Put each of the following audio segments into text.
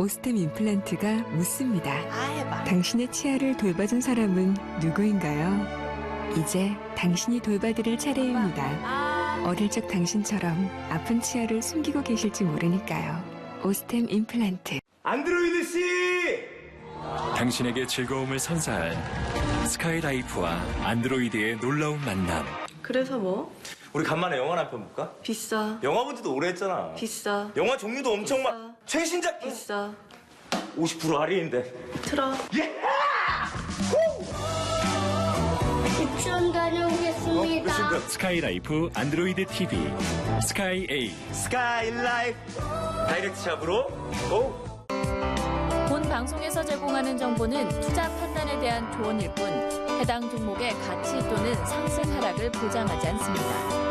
오스템 임플란트가 묻습니다. 해봐. 당신의 치아를 돌봐준 사람은 누구인가요? 이제 당신이 돌봐드릴 차례입니다. 어릴 적 당신처럼 아픈 치아를 숨기고 계실지 모르니까요. 오스템 임플란트. 안드로이드 씨! 당신에게 즐거움을 선사할 스카이라이프와 안드로이드의 놀라운 만남. 그래서 뭐? 우리 간만에 영화나 한 편 볼까? 비싸. 영화 본 지도 오래 했잖아. 비싸. 영화 종류도 엄청 비싸. 최신작 비싸. 50% 할인인데. 틀어. 예! 유치원 다녀오겠습니다. 스카이라이프 안드로이드 TV 스카이 A. 스카이라이프 다이렉트 샵으로 고! 본 방송에서 제공하는 정보는 투자 판단에 대한 조언일 뿐 해당 종목의 가치 또는 상승 하락을 보장하지 않습니다.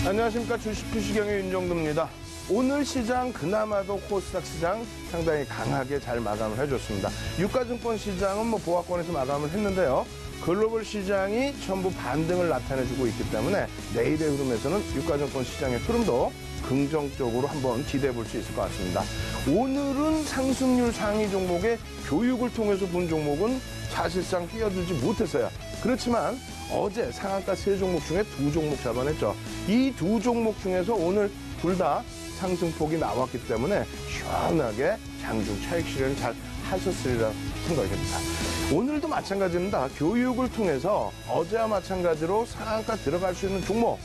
안녕하십니까. 주식투시경의 윤정도입니다. 오늘 시장 그나마도 코스닥 시장 상당히 강하게 잘 마감을 해줬습니다. 유가증권 시장은 보합권에서 마감을 했는데요. 글로벌 시장이 전부 반등을 나타내주고 있기 때문에 내일의 흐름에서는 유가증권 시장의 흐름도 긍정적으로 한번 기대해 볼 수 있을 것 같습니다. 오늘은 상승률 상위 종목의 교육을 통해서 본 종목은 사실상 뛰어들지 못했어요. 그렇지만 어제 상한가 3종목 중에 2종목 잡아냈죠. 이 2종목 중에서 오늘 둘 다 상승폭이 나왔기 때문에 시원하게 장중 차익 실현을 잘 하셨으리라 생각이 됩니다. 오늘도 마찬가지입니다. 교육을 통해서 어제와 마찬가지로 상한가 들어갈 수 있는 종목,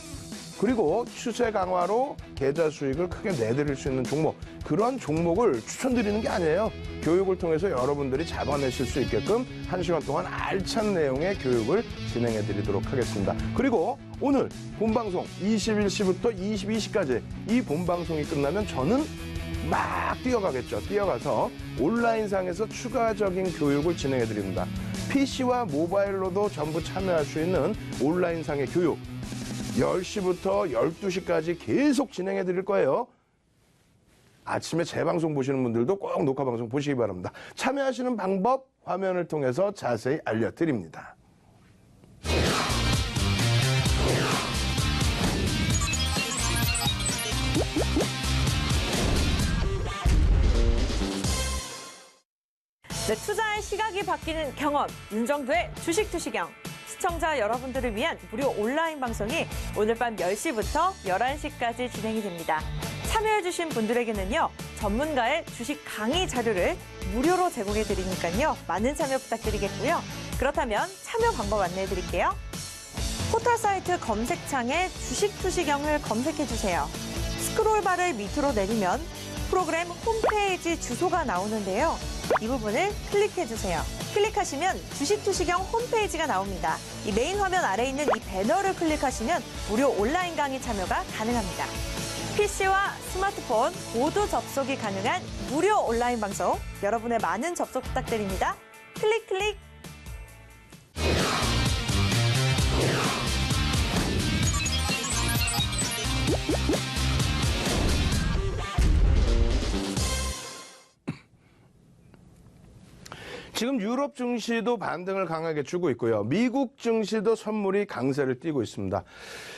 그리고 추세 강화로 계좌 수익을 크게 내드릴 수 있는 종목, 그런 종목을 추천드리는 게 아니에요. 교육을 통해서 여러분들이 잡아내실 수 있게끔 1시간 동안 알찬 내용의 교육을 진행해 드리도록 하겠습니다. 그리고 오늘 본방송 21시부터 22시까지 이 본방송이 끝나면 저는 막 뛰어가겠죠. 뛰어가서 온라인상에서 추가적인 교육을 진행해 드립니다. PC와 모바일로도 전부 참여할 수 있는 온라인상의 교육 10시부터 12시까지 계속 진행해 드릴 거예요. 아침에 재방송 보시는 분들도 꼭 녹화방송 보시기 바랍니다. 참여하시는 방법 화면을 통해서 자세히 알려드립니다. 네, 투자의 시각이 바뀌는 경험, 윤정도의 주식투시경. 시청자 여러분들을 위한 무료 온라인 방송이 오늘 밤 10시부터 11시까지 진행이 됩니다. 참여해주신 분들에게는요, 전문가의 주식 강의 자료를 무료로 제공해 드리니까요, 많은 참여 부탁드리겠고요. 그렇다면 참여 방법 안내해 드릴게요. 포털 사이트 검색창에 주식투시경을 검색해 주세요. 스크롤바를 밑으로 내리면 프로그램 홈페이지 주소가 나오는데요. 이 부분을 클릭해 주세요. 클릭하시면 주식투시경 홈페이지가 나옵니다. 이 메인 화면 아래에 있는 이 배너를 클릭하시면 무료 온라인 강의 참여가 가능합니다. PC와 스마트폰 모두 접속이 가능한 무료 온라인 방송, 여러분의 많은 접속 부탁드립니다. 클릭 클릭. 지금 유럽 증시도 반등을 강하게 주고 있고요. 미국 증시도 선물이 강세를 띠고 있습니다.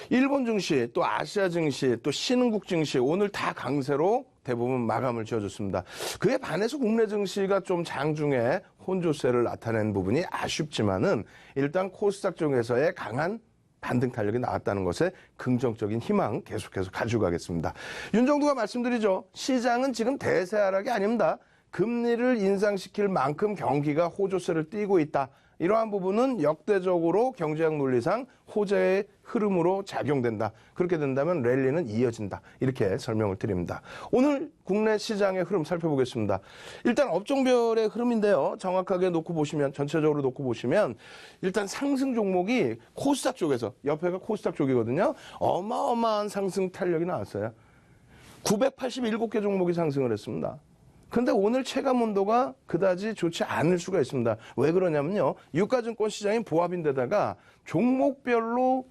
일본 증시, 또 아시아 증시, 또 신흥국 증시 오늘 다 강세로 대부분 마감을 지어줬습니다. 그에 반해서 국내 증시가 좀 장중에 혼조세를 나타낸 부분이 아쉽지만은 일단 코스닥 쪽에서의 강한 반등 탄력이 나왔다는 것에 긍정적인 희망 계속해서 가지고 가겠습니다. 윤정도가 말씀드리죠. 시장은 지금 대세하락이 아닙니다. 금리를 인상시킬 만큼 경기가 호조세를 띠고 있다. 이러한 부분은 역대적으로 경제학 논리상 호재의 흐름으로 작용된다. 그렇게 된다면 랠리는 이어진다. 이렇게 설명을 드립니다. 오늘 국내 시장의 흐름 살펴보겠습니다. 일단 업종별의 흐름인데요. 정확하게 놓고 보시면, 전체적으로 놓고 보시면 일단 상승 종목이 코스닥 쪽에서, 옆에가 코스닥 쪽이거든요. 어마어마한 상승 탄력이 나왔어요. 987개 종목이 상승을 했습니다. 근데 오늘 체감 온도가 그다지 좋지 않을 수가 있습니다. 왜 그러냐면요. 유가증권 시장이 보합인데다가 종목별로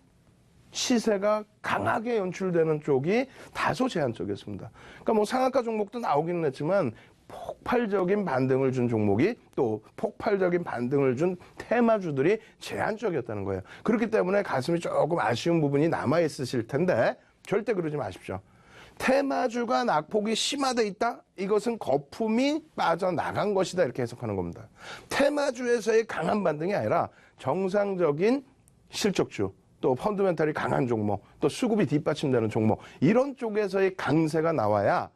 시세가 강하게 연출되는 쪽이 다소 제한적이었습니다. 그러니까 상한가 종목도 나오기는 했지만 폭발적인 반등을 준 종목이 또 폭발적인 반등을 준 테마주들이 제한적이었다는 거예요. 그렇기 때문에 가슴이 조금 아쉬운 부분이 남아있으실 텐데 절대 그러지 마십시오. 테마주가 낙폭이 심화돼 있다? 이것은 거품이 빠져나간 것이다. 이렇게 해석하는 겁니다. 테마주에서의 강한 반등이 아니라 정상적인 실적주, 또 펀드멘탈이 강한 종목, 또 수급이 뒷받침되는 종목, 이런 쪽에서의 강세가 나와야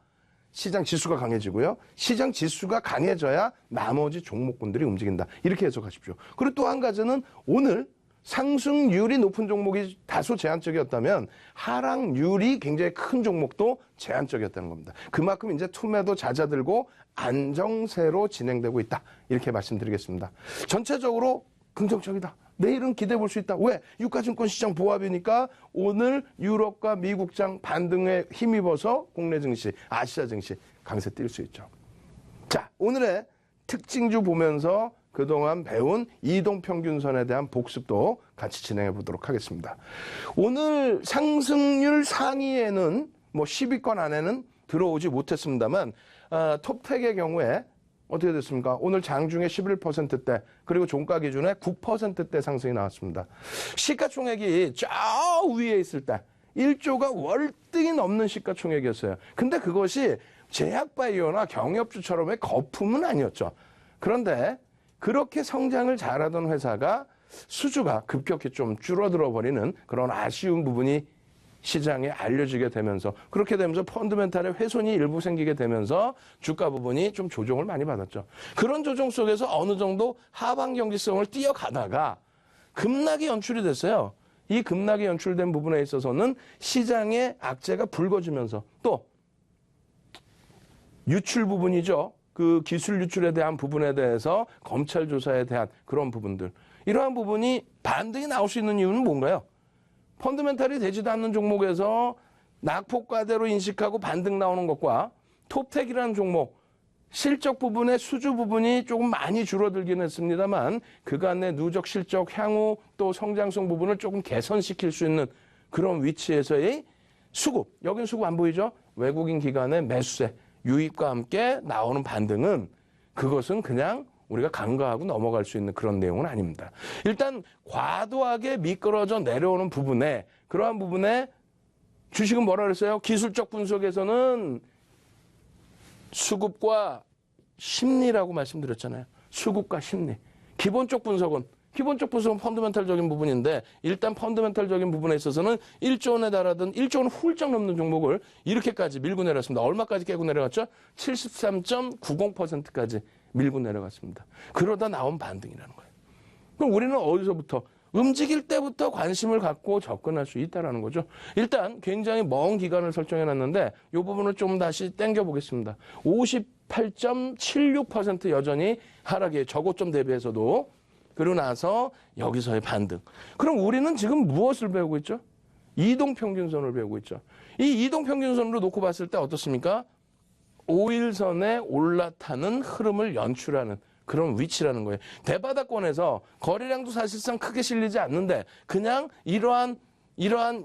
시장 지수가 강해지고요. 시장 지수가 강해져야 나머지 종목군들이 움직인다. 이렇게 해석하십시오. 그리고 또 한 가지는 오늘 상승률이 높은 종목이 다소 제한적이었다면 하락률이 굉장히 큰 종목도 제한적이었다는 겁니다. 그만큼 이제 투매도 잦아들고 안정세로 진행되고 있다. 이렇게 말씀드리겠습니다. 전체적으로 긍정적이다. 내일은 기대해 볼 수 있다. 왜? 유가증권 시장 보합이니까 오늘 유럽과 미국장 반등에 힘입어서 국내 증시, 아시아 증시 강세 뛸 수 있죠. 자, 오늘의 특징주 보면서 그동안 배운 이동평균선에 대한 복습도 같이 진행해 보도록 하겠습니다. 오늘 상승률 상위에는 뭐 10위권 안에는 들어오지 못했습니다만 톱텍의 경우에 어떻게 됐습니까? 오늘 장중에 11%대 그리고 종가 기준에 9%대 상승이 나왔습니다. 시가총액이 저 위에 있을 때 1조가 월등히 넘는 시가총액이었어요. 근데 그것이 제약바이오나 경협주처럼의 거품은 아니었죠. 그런데 그렇게 성장을 잘하던 회사가 수주가 급격히 좀 줄어들어 버리는 그런 아쉬운 부분이 시장에 알려지게 되면서 그렇게 되면서 펀드멘탈의 훼손이 일부 생기게 되면서 주가 부분이 좀 조정을 많이 받았죠. 그런 조정 속에서 어느 정도 하방 경직성을 뛰어가다가 급락이 연출이 됐어요. 이 급락이 연출된 부분에 있어서는 시장의 악재가 불거지면서 또 유출 부분이죠. 그 기술 유출에 대한 부분에 대해서 검찰 조사에 대한 그런 부분들. 이러한 부분이 반등이 나올 수 있는 이유는 뭔가요? 펀드멘탈이 되지도 않는 종목에서 낙폭과대로 인식하고 반등 나오는 것과 톱텍이라는 종목, 실적 부분의 수주 부분이 조금 많이 줄어들긴 했습니다만 그간의 누적 실적 향후 또 성장성 부분을 조금 개선시킬 수 있는 그런 위치에서의 수급, 여긴 수급 안 보이죠? 외국인 기관의 매수세, 유입과 함께 나오는 반등은 그것은 그냥 우리가 간과하고 넘어갈 수 있는 그런 내용은 아닙니다. 일단 과도하게 미끄러져 내려오는 부분에 그러한 부분에 주식은 뭐라 그랬어요? 기술적 분석에서는 수급과 심리라고 말씀드렸잖아요. 수급과 심리. 기본적 분석은 펀드멘탈적인 부분인데 일단 펀드멘탈적인 부분에 있어서는 1조 원에 달하던 1조 원 훌쩍 넘는 종목을 이렇게까지 밀고 내렸습니다. 얼마까지 깨고 내려갔죠? 73.90%까지 밀고 내려갔습니다. 그러다 나온 반등이라는 거예요. 그럼 우리는 어디서부터? 움직일 때부터 관심을 갖고 접근할 수 있다는 거죠. 일단 굉장히 먼 기간을 설정해놨는데 이 부분을 좀 다시 당겨보겠습니다. 58.76% 여전히 하락이에요. 저고점 대비해서도. 그러고 나서 여기서의 반등. 그럼 우리는 지금 무엇을 배우고 있죠? 이동평균선을 배우고 있죠. 이 이동평균선으로 놓고 봤을 때 어떻습니까? 5일선에 올라타는 흐름을 연출하는 그런 위치라는 거예요. 대바닥권에서 거래량도 사실상 크게 실리지 않는데 그냥 이러한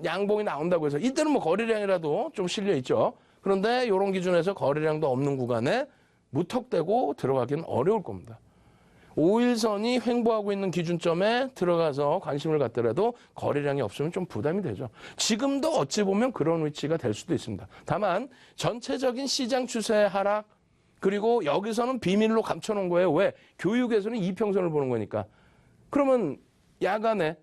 양봉이 나온다고 해서 이때는 뭐 거래량이라도 좀 실려 있죠. 그런데 이런 기준에서 거래량도 없는 구간에 무턱대고 들어가기는 어려울 겁니다. 5일선이 횡보하고 있는 기준점에 들어가서 관심을 갖더라도 거래량이 없으면 좀 부담이 되죠. 지금도 어찌 보면 그런 위치가 될 수도 있습니다. 다만 전체적인 시장 추세의 하락 그리고 여기서는 비밀로 감춰놓은 거예요. 왜? 교육에서는 이평선을 보는 거니까. 그러면 야간에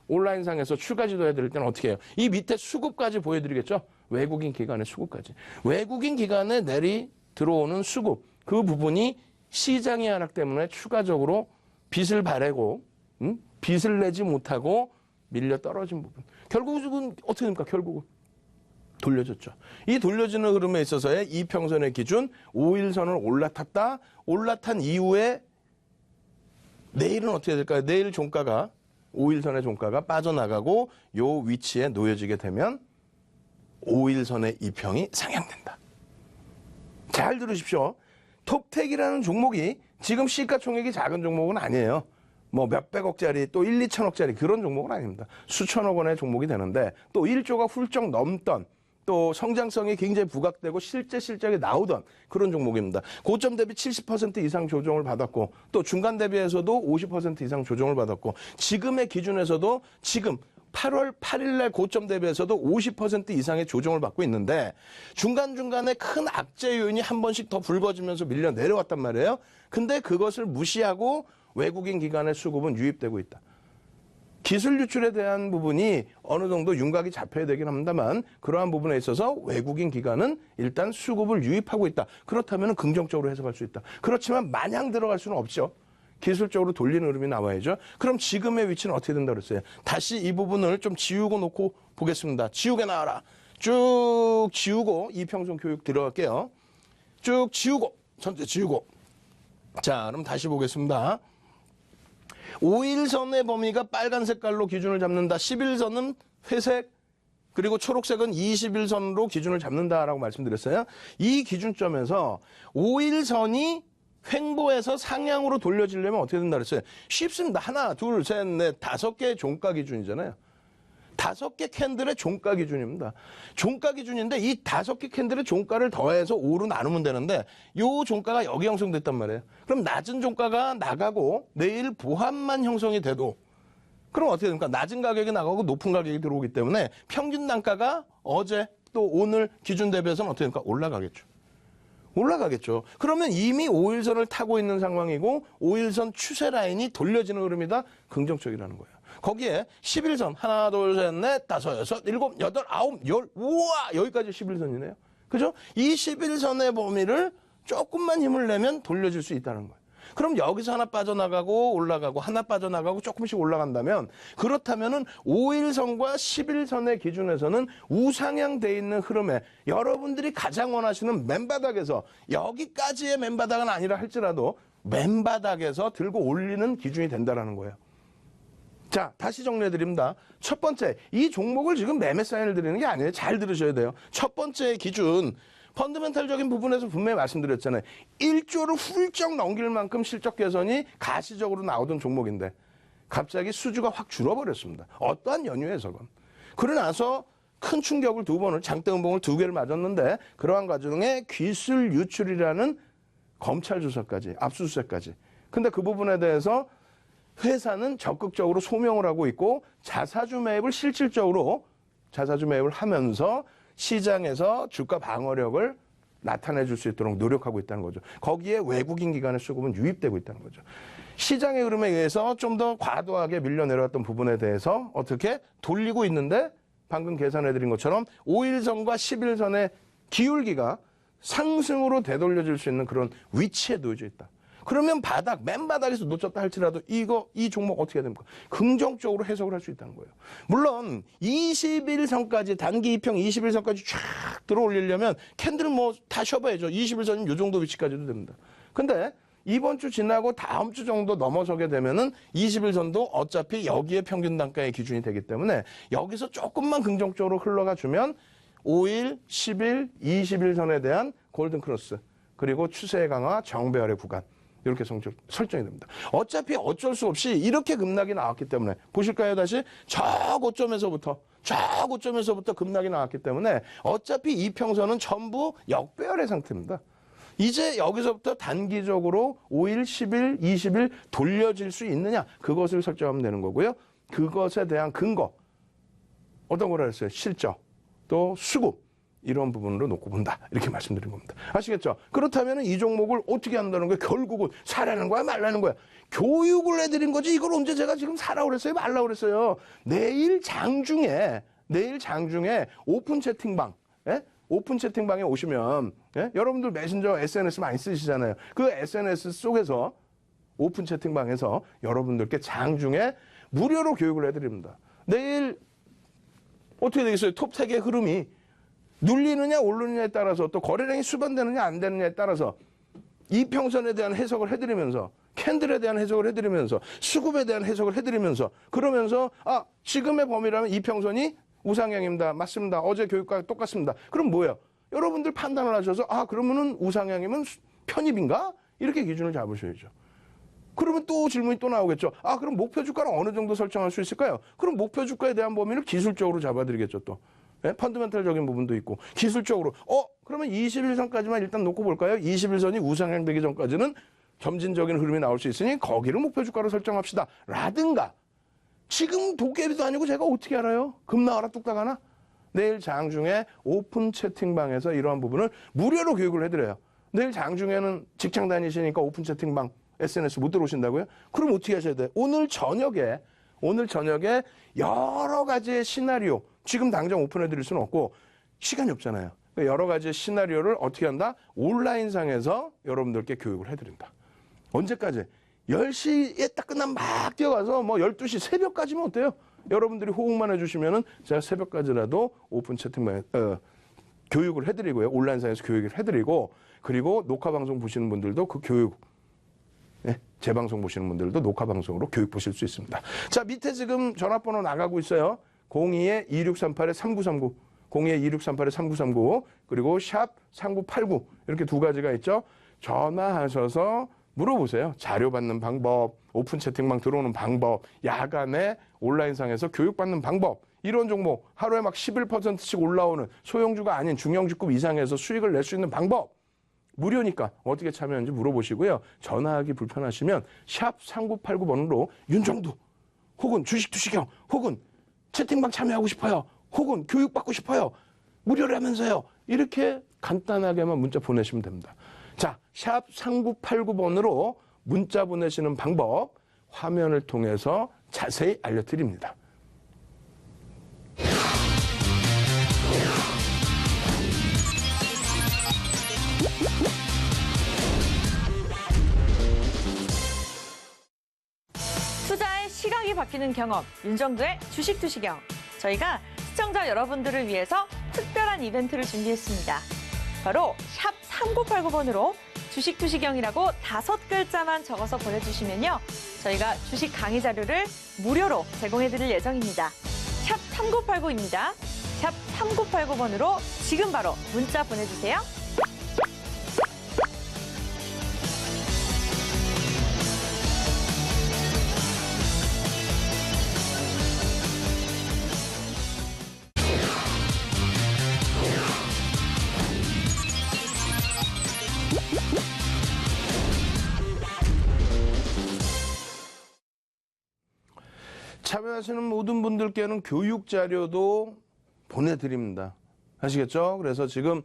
온라인상에서 추가 지도해드릴 때는 어떻게 해요? 이 밑에 수급까지 보여드리겠죠? 외국인 기관의 수급까지. 외국인 기관에 내리 들어오는 수급 그 부분이 시장의 하락 때문에 추가적으로 빚을 바래고 빚을 내지 못하고 밀려 떨어진 부분. 결국은 어떻게 됩니까? 결국은 돌려졌죠. 이 돌려지는 흐름에 있어서의 이평선의 기준 5일선을 올라탔다. 올라탄 이후에 내일은 어떻게 될까요? 내일 종가가 5일선의 종가가 빠져나가고 요 위치에 놓여지게 되면 5일선의 이평이 상향된다. 잘 들으십시오. 톱텍이라는 종목이 지금 시가총액이 작은 종목은 아니에요. 뭐 몇백억짜리 또 1, 2천억짜리 그런 종목은 아닙니다. 수천억 원의 종목이 되는데 또 1조가 훌쩍 넘던 또 성장성이 굉장히 부각되고 실적이 나오던 그런 종목입니다. 고점 대비 70% 이상 조정을 받았고 또 중간 대비해서도 50% 이상 조정을 받았고 지금의 기준에서도 지금 8월 8일 날 고점 대비해서도 50% 이상의 조정을 받고 있는데 중간중간에 큰 악재 요인이 한 번씩 더 불거지면서 밀려 내려왔단 말이에요. 근데 그것을 무시하고 외국인 기관의 수급은 유입되고 있다. 기술 유출에 대한 부분이 어느 정도 윤곽이 잡혀야 되긴 합니다만 그러한 부분에 있어서 외국인 기관은 일단 수급을 유입하고 있다. 그렇다면 긍정적으로 해석할 수 있다. 그렇지만 마냥 들어갈 수는 없죠. 기술적으로 돌리는 흐름이 나와야죠. 그럼 지금의 위치는 어떻게 된다고 그랬어요? 다시 이 부분을 좀 지우고 놓고 보겠습니다. 지우개 나와라. 쭉 지우고 이평선 교육 들어갈게요. 쭉 지우고 전체 지우고. 자, 그럼 다시 보겠습니다. 5일선의 범위가 빨간 색깔로 기준을 잡는다. 10일선은 회색, 그리고 초록색은 20일선으로 기준을 잡는다라고 말씀드렸어요. 이 기준점에서 5일선이 횡보해서 상향으로 돌려지려면 어떻게 된다 그랬어요? 쉽습니다. 하나, 둘, 셋, 넷, 5개의 종가 기준이잖아요. 5개 캔들의 종가 기준입니다. 종가 기준인데 이 5개 캔들의 종가를 더해서 5로 나누면 되는데 요 종가가 여기 형성됐단 말이에요. 그럼 낮은 종가가 나가고 내일 보합만 형성이 돼도 그럼 어떻게 됩니까? 낮은 가격이 나가고 높은 가격이 들어오기 때문에 평균 단가가 어제 또 오늘 기준 대비해서는 어떻게 됩니까? 올라가겠죠. 그러면 이미 5일선을 타고 있는 상황이고 5일선 추세 라인이 돌려지는 흐름이다. 긍정적이라는 거예요. 거기에 11선 하나, 둘, 셋, 넷, 다섯, 여섯, 일곱, 여덟, 아홉, 열, 우와 여기까지 11선이네요. 그죠? 이 11선의 범위를 조금만 힘을 내면 돌려질 수 있다는 거예요. 그럼 여기서 하나 빠져나가고 올라가고 하나 빠져나가고 조금씩 올라간다면 그렇다면은 5일선과 11선의 기준에서는 우상향돼 있는 흐름에 여러분들이 가장 원하시는 맨바닥에서 여기까지의 맨바닥은 아니라 할지라도 맨바닥에서 들고 올리는 기준이 된다는 거예요. 자, 다시 정리해드립니다. 첫 번째, 이 종목을 지금 매매 사인을 드리는 게 아니에요. 잘 들으셔야 돼요. 첫 번째 기준, 펀더멘탈적인 부분에서 분명히 말씀드렸잖아요. 1조를 훌쩍 넘길 만큼 실적 개선이 가시적으로 나오던 종목인데 갑자기 수주가 확 줄어버렸습니다. 어떠한 연유에서건. 그러고 나서 큰 충격을 2번을, 장대 음봉을 2개를 맞았는데 그러한 과정에 기술 유출이라는 검찰 조사까지, 압수수색까지. 근데 그 부분에 대해서 회사는 적극적으로 소명을 하고 있고 자사주 매입을 실질적으로 자사주 매입을 하면서 시장에서 주가 방어력을 나타내 줄 수 있도록 노력하고 있다는 거죠. 거기에 외국인 기관의 수급은 유입되고 있다는 거죠. 시장의 흐름에 의해서 좀 더 과도하게 밀려 내려왔던 부분에 대해서 어떻게 돌리고 있는데 방금 계산해드린 것처럼 5일선과 10일선의 기울기가 상승으로 되돌려질 수 있는 그런 위치에 놓여져 있다. 그러면 맨바닥에서 놓쳤다 할지라도 이 종목 어떻게 해야 됩니까? 긍정적으로 해석을 할 수 있다는 거예요. 물론 21선까지 단기 2평 21선까지 쫙 들어올리려면 캔들은 뭐 다 쉬어봐야죠. 21선은 이 정도 위치까지도 됩니다. 근데 이번 주 지나고 다음 주 정도 넘어서게 되면은 21선도 어차피 여기에 평균 단가의 기준이 되기 때문에 여기서 조금만 긍정적으로 흘러가 주면 5일, 10일, 21선에 대한 골든 크로스 그리고 추세 강화 정배열의 구간 이렇게 설정이 됩니다. 어차피 어쩔 수 없이 이렇게 급락이 나왔기 때문에 보실까요? 다시 저 고점에서부터 급락이 나왔기 때문에 어차피 이평선은 전부 역배열의 상태입니다. 이제 여기서부터 단기적으로 5일, 10일, 20일 돌려질 수 있느냐 그것을 설정하면 되는 거고요. 그것에 대한 근거 어떤 거라 했어요? 실적 또 수급 이런 부분으로 놓고 본다. 이렇게 말씀드린 겁니다. 아시겠죠? 그렇다면 이 종목을 어떻게 한다는 거예요? 결국은 사라는 거야 말라는 거야. 교육을 해드린 거지 이걸 언제 제가 지금 사라고 그랬어요? 말라고 그랬어요. 내일 장중에 오픈 채팅방 오픈 채팅방에 오시면 여러분들 메신저 SNS 많이 쓰시잖아요. 그 SNS 속에서 오픈 채팅방에서 여러분들께 장중에 무료로 교육을 해드립니다. 내일 어떻게 되겠어요? 톱 3개 흐름이 눌리느냐 오르느냐에 따라서 또 거래량이 수반되느냐 안 되느냐에 따라서 이평선에 대한 해석을 해드리면서 캔들에 대한 해석을 해드리면서 수급에 대한 해석을 해드리면서 그러면서 지금의 범위라면 이평선이 우상향입니다. 맞습니다. 어제 교육과 똑같습니다. 그럼 뭐예요? 여러분들 판단을 하셔서 그러면은 우상향이면 편입인가? 이렇게 기준을 잡으셔야죠. 그러면 또 질문이 또 나오겠죠. 그럼 목표 주가는 어느 정도 설정할 수 있을까요? 그럼 목표 주가에 대한 범위를 기술적으로 잡아드리겠죠 또. 펀더멘탈적인 부분도 있고 기술적으로 그러면 21선까지만 일단 놓고 볼까요? 21선이 우상향되기 전까지는 점진적인 흐름이 나올 수 있으니 거기를 목표 주가로 설정합시다. 라든가 지금 도깨비도 아니고 제가 어떻게 알아요? 금 나와라 뚝딱 하나? 내일 장중에 오픈 채팅방에서 이러한 부분을 무료로 교육을 해드려요. 내일 장중에는 직장 다니시니까 오픈 채팅방 SNS 못 들어오신다고요? 그럼 어떻게 하셔야 돼요? 오늘 저녁에 여러 가지의 시나리오, 지금 당장 오픈해드릴 수는 없고 시간이 없잖아요. 그러니까 여러 가지의 시나리오를 어떻게 한다? 온라인상에서 여러분들께 교육을 해드린다. 언제까지? 10시에 딱 끝나면 막 뛰어가서 뭐 12시 새벽까지면 어때요? 여러분들이 호응만 해주시면은 제가 새벽까지라도 오픈 채팅방에 교육을 해드리고요. 온라인상에서 교육을 해드리고, 그리고 녹화방송 보시는 분들도 그 교육, 재방송 보시는 분들도 녹화방송으로 교육 보실 수 있습니다. 자, 밑에 지금 전화번호 나가고 있어요. 02-2638-3939, 02-2638-3939, 그리고 샵 3989, 이렇게 두 가지가 있죠. 전화하셔서 물어보세요. 자료 받는 방법, 오픈 채팅방 들어오는 방법, 야간에 온라인상에서 교육받는 방법, 이런 종목, 하루에 막 11%씩 올라오는 소형주가 아닌 중형주급 이상에서 수익을 낼 수 있는 방법, 무료니까 어떻게 참여하는지 물어보시고요. 전화하기 불편하시면 샵 3989번으로 윤정두, 혹은 주식투시경, 혹은 채팅방 참여하고 싶어요, 혹은 교육받고 싶어요, 무료라면서요, 이렇게 간단하게만 문자 보내시면 됩니다. 자, 샵 3989번으로 문자 보내시는 방법 화면을 통해서 자세히 알려드립니다. 투자의 시각이 바뀌는 경험, 윤정두의 주식투시경. 저희가 시청자 여러분들을 위해서 특별한 이벤트를 준비했습니다. 바로 샵 3989번으로 주식투시경이라고 5글자만 적어서 보내주시면요, 저희가 주식 강의 자료를 무료로 제공해드릴 예정입니다. 샵 3989입니다. 샵 3989번으로 지금 바로 문자 보내주세요. 참여하시는 모든 분들께는 교육 자료도 보내드립니다. 아시겠죠? 그래서 지금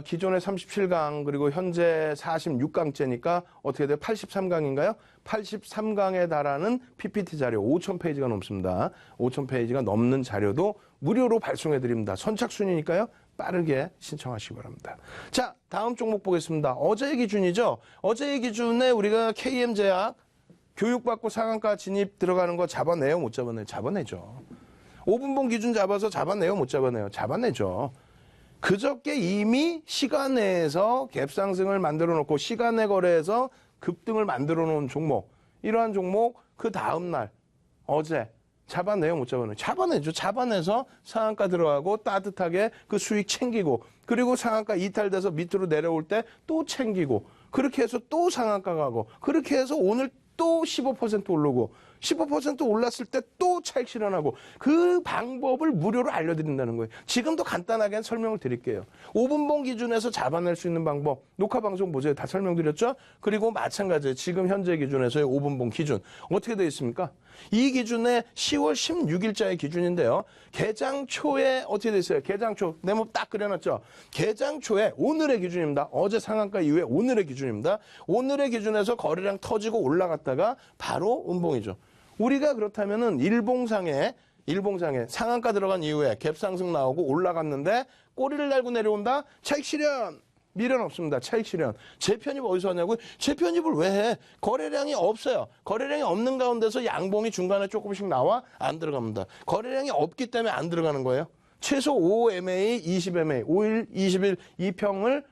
기존의 37강 그리고 현재 46강째니까 어떻게 돼요? 83강인가요? 83강에 달하는 PPT 자료 5,000페이지가 넘습니다. 5,000페이지가 넘는 자료도 무료로 발송해드립니다. 선착순이니까요. 빠르게 신청하시기 바랍니다. 자, 다음 종목 보겠습니다. 어제의 기준이죠. 어제의 기준에 우리가 KM제약 교육받고 상한가 진입 들어가는 거 잡아내요, 못 잡아내요? 잡아내죠. 5분봉 기준 잡아서 잡아내요, 못 잡아내요? 잡아내죠. 그저께 이미 시간내에서 갭상승을 만들어 놓고 시간내 거래에서 급등을 만들어 놓은 종목, 이러한 종목 그 다음날 어제 잡아내요, 못 잡아내요? 잡아내죠. 잡아내서 상한가 들어가고 따뜻하게 그 수익 챙기고, 그리고 상한가 이탈돼서 밑으로 내려올 때 또 챙기고, 그렇게 해서 또 상한가 가고, 그렇게 해서 오늘 또 15% 오르고 15% 올랐을 때 또 차익 실현하고, 그 방법을 무료로 알려드린다는 거예요. 지금도 간단하게 설명을 드릴게요. 5분봉 기준에서 잡아낼 수 있는 방법, 녹화방송 보세요. 다 설명드렸죠? 그리고 마찬가지예요. 지금 현재 기준에서의 5분봉 기준 어떻게 되어 있습니까? 이 기준에 10월 16일자의 기준인데요. 개장 초에 어떻게 되어 있어요? 개장 초, 네모 딱 그려놨죠? 개장 초에 오늘의 기준입니다. 어제 상한가 이후에 오늘의 기준입니다. 오늘의 기준에서 거래량 터지고 올라갔다가 바로 음봉이죠. 우리가 그렇다면은 일봉상에 상한가 들어간 이후에 갭상승 나오고 올라갔는데 꼬리를 달고 내려온다? 차익 실현! 미련 없습니다. 차익 실현. 재편입 어디서 하냐고요? 재편입을 왜 해? 거래량이 없어요. 거래량이 없는 가운데서 양봉이 중간에 조금씩 나와? 안 들어갑니다. 거래량이 없기 때문에 안 들어가는 거예요. 최소 5MA, 20MA, 5일, 20일 2평을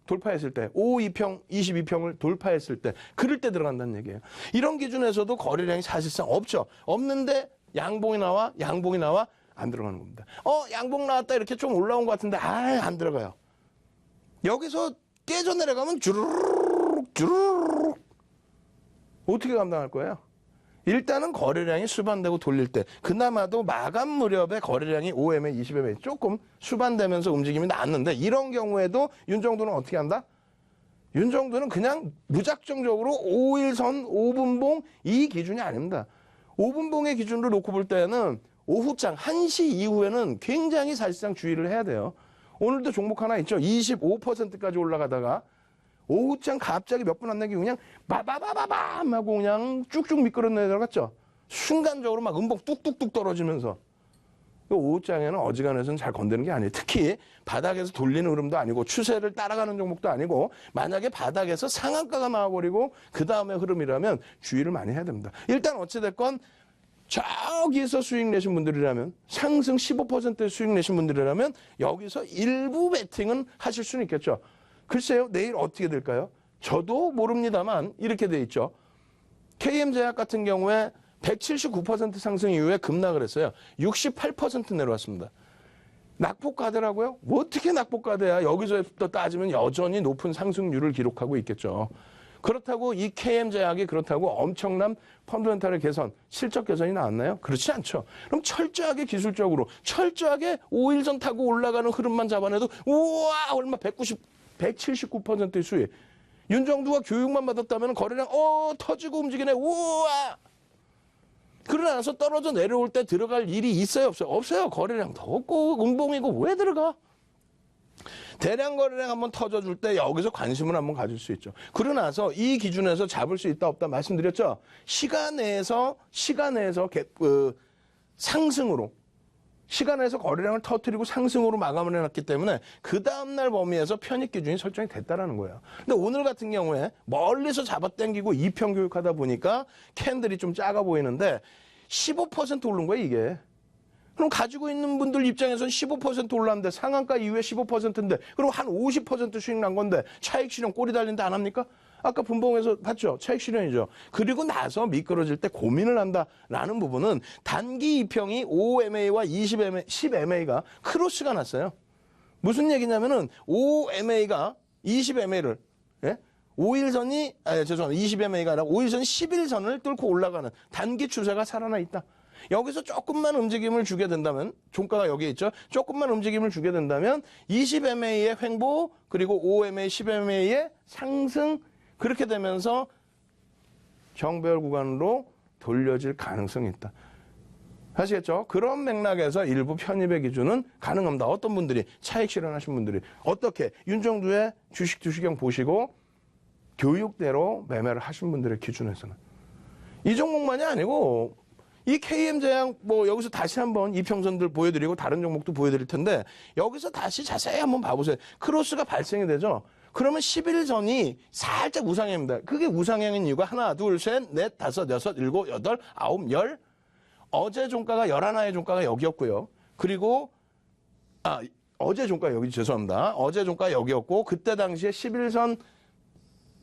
돌파했을 때, 5, 2평, 22평을 돌파했을 때, 그럴 때 들어간다는 얘기예요. 이런 기준에서도 거래량이 사실상 없죠. 없는데 양봉이 나와 안 들어가는 겁니다. 양봉 나왔다 이렇게 좀 올라온 것 같은데 안 들어가요. 여기서 깨져 내려가면 주르륵 어떻게 감당할 거예요? 일단은 거래량이 수반되고 돌릴 때, 그나마도 마감 무렵에 거래량이 5MA, 20MA 조금 수반되면서 움직임이 났는데, 이런 경우에도 윤정두는 어떻게 한다? 윤정두는 그냥 무작정적으로 5일선 5분봉 이 기준이 아닙니다. 5분봉의 기준으로 놓고 볼 때는 오후장 1시 이후에는 굉장히 사실상 주의를 해야 돼요. 오늘도 종목 하나 있죠. 25%까지 올라가다가 오후장 갑자기 몇 분 안 내기 그냥 바바바바밤 하고 그냥 쭉쭉 미끄러 내려갔죠. 순간적으로 막 음봉 뚝뚝뚝 떨어지면서. 오후장에는 어지간해서는 잘 건드는 게 아니에요. 특히 바닥에서 돌리는 흐름도 아니고 추세를 따라가는 종목도 아니고 만약에 바닥에서 상한가가 나와버리고 그 다음에 흐름이라면 주의를 많이 해야 됩니다. 일단 어찌됐건 저기서 수익 내신 분들이라면 상승 15% 수익 내신 분들이라면 여기서 일부 베팅은 하실 수는 있겠죠. 글쎄요. 내일 어떻게 될까요? 저도 모릅니다만 이렇게 돼 있죠. KM제약 같은 경우에 179% 상승 이후에 급락을 했어요. 68% 내려왔습니다. 낙폭과대라고요? 뭐 어떻게 낙폭과대야? 여기서부터 따지면 여전히 높은 상승률을 기록하고 있겠죠. 그렇다고 이 KM제약이 그렇다고 엄청난 펀더멘탈의 개선, 실적 개선이 나왔나요? 그렇지 않죠. 그럼 철저하게 기술적으로, 철저하게 5일선 타고 올라가는 흐름만 잡아내도 우와 얼마 179%의 수익. 윤정두가 교육만 받았다면 거래량 터지고 움직이네. 우와. 그러고 나서 떨어져 내려올 때 들어갈 일이 있어요? 없어요? 없어요. 거래량 더 없고 음봉이고 왜 들어가? 대량 거래량 한번 터져줄 때 여기서 관심을 한번 가질 수 있죠. 그러고 나서 이 기준에서 잡을 수 있다 없다 말씀드렸죠. 시간 내에서 상승으로 시간에서 거래량을 터뜨리고 상승으로 마감을 해놨기 때문에 그 다음날 범위에서 편입 기준이 설정이 됐다라는 거예요. 근데 오늘 같은 경우에 멀리서 잡아당기고 이평 교육하다 보니까 캔들이 좀 작아 보이는데 15% 오른 거예요, 이게. 그럼 가지고 있는 분들 입장에서는 15% 올랐는데 상한가 이후에 15%인데 그럼 한 50% 수익 난 건데 차익 실현 꼬리 달린다 안 합니까? 아까 분봉에서 봤죠? 차익 실현이죠. 그리고 나서 미끄러질 때 고민을 한다라는 부분은 단기 이평이 5MA와 10MA가 크로스가 났어요. 무슨 얘기냐면은 5MA가 20MA를 20MA가 아니라 5일선이 11선을 뚫고 올라가는 단기 추세가 살아나 있다. 여기서 조금만 움직임을 주게 된다면 종가가 여기에 있죠. 조금만 움직임을 주게 된다면 20MA의 횡보 그리고 5MA, 10MA의 상승 그렇게 되면서 정배열 구간으로 돌려질 가능성이 있다. 아시겠죠? 그런 맥락에서 일부 편입의 기준은 가능합니다. 어떤 분들이 차익 실현하신 분들이 어떻게 윤정두의 주식형 보시고 교육대로 매매를 하신 분들의 기준에서는 이 종목만이 아니고 이 KM제약 여기서 다시 한번 이평선들 보여드리고 다른 종목도 보여드릴 텐데 여기서 다시 자세히 한번 봐보세요. 크로스가 발생이 되죠. 그러면 11선이 살짝 우상향입니다. 그게 우상향인 이유가 하나, 둘, 셋, 넷, 다섯, 여섯, 일곱, 여덟, 아홉, 열. 어제 종가가 11의 종가가 여기였고요. 그리고 어제 종가 여기 죄송합니다. 어제 종가 여기였고 그때 당시에 11선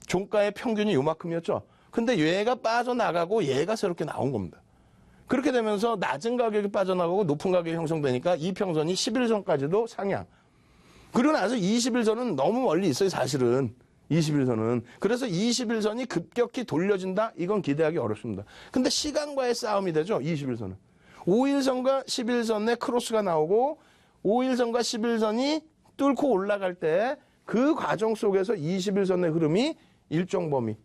종가의 평균이 요만큼이었죠. 근데 얘가 빠져나가고 얘가 새롭게 나온 겁니다. 그렇게 되면서 낮은 가격이 빠져나가고 높은 가격이 형성되니까 이평선이 11선까지도 상향. 그리고 나서 21선은 너무 멀리 있어요, 사실은. 21선은. 그래서 21선이 급격히 돌려진다? 이건 기대하기 어렵습니다. 근데 시간과의 싸움이 되죠, 21선은. 5일선과 11선의 크로스가 나오고 5일선과 11선이 뚫고 올라갈 때 그 과정 속에서 21선의 흐름이 일정 범위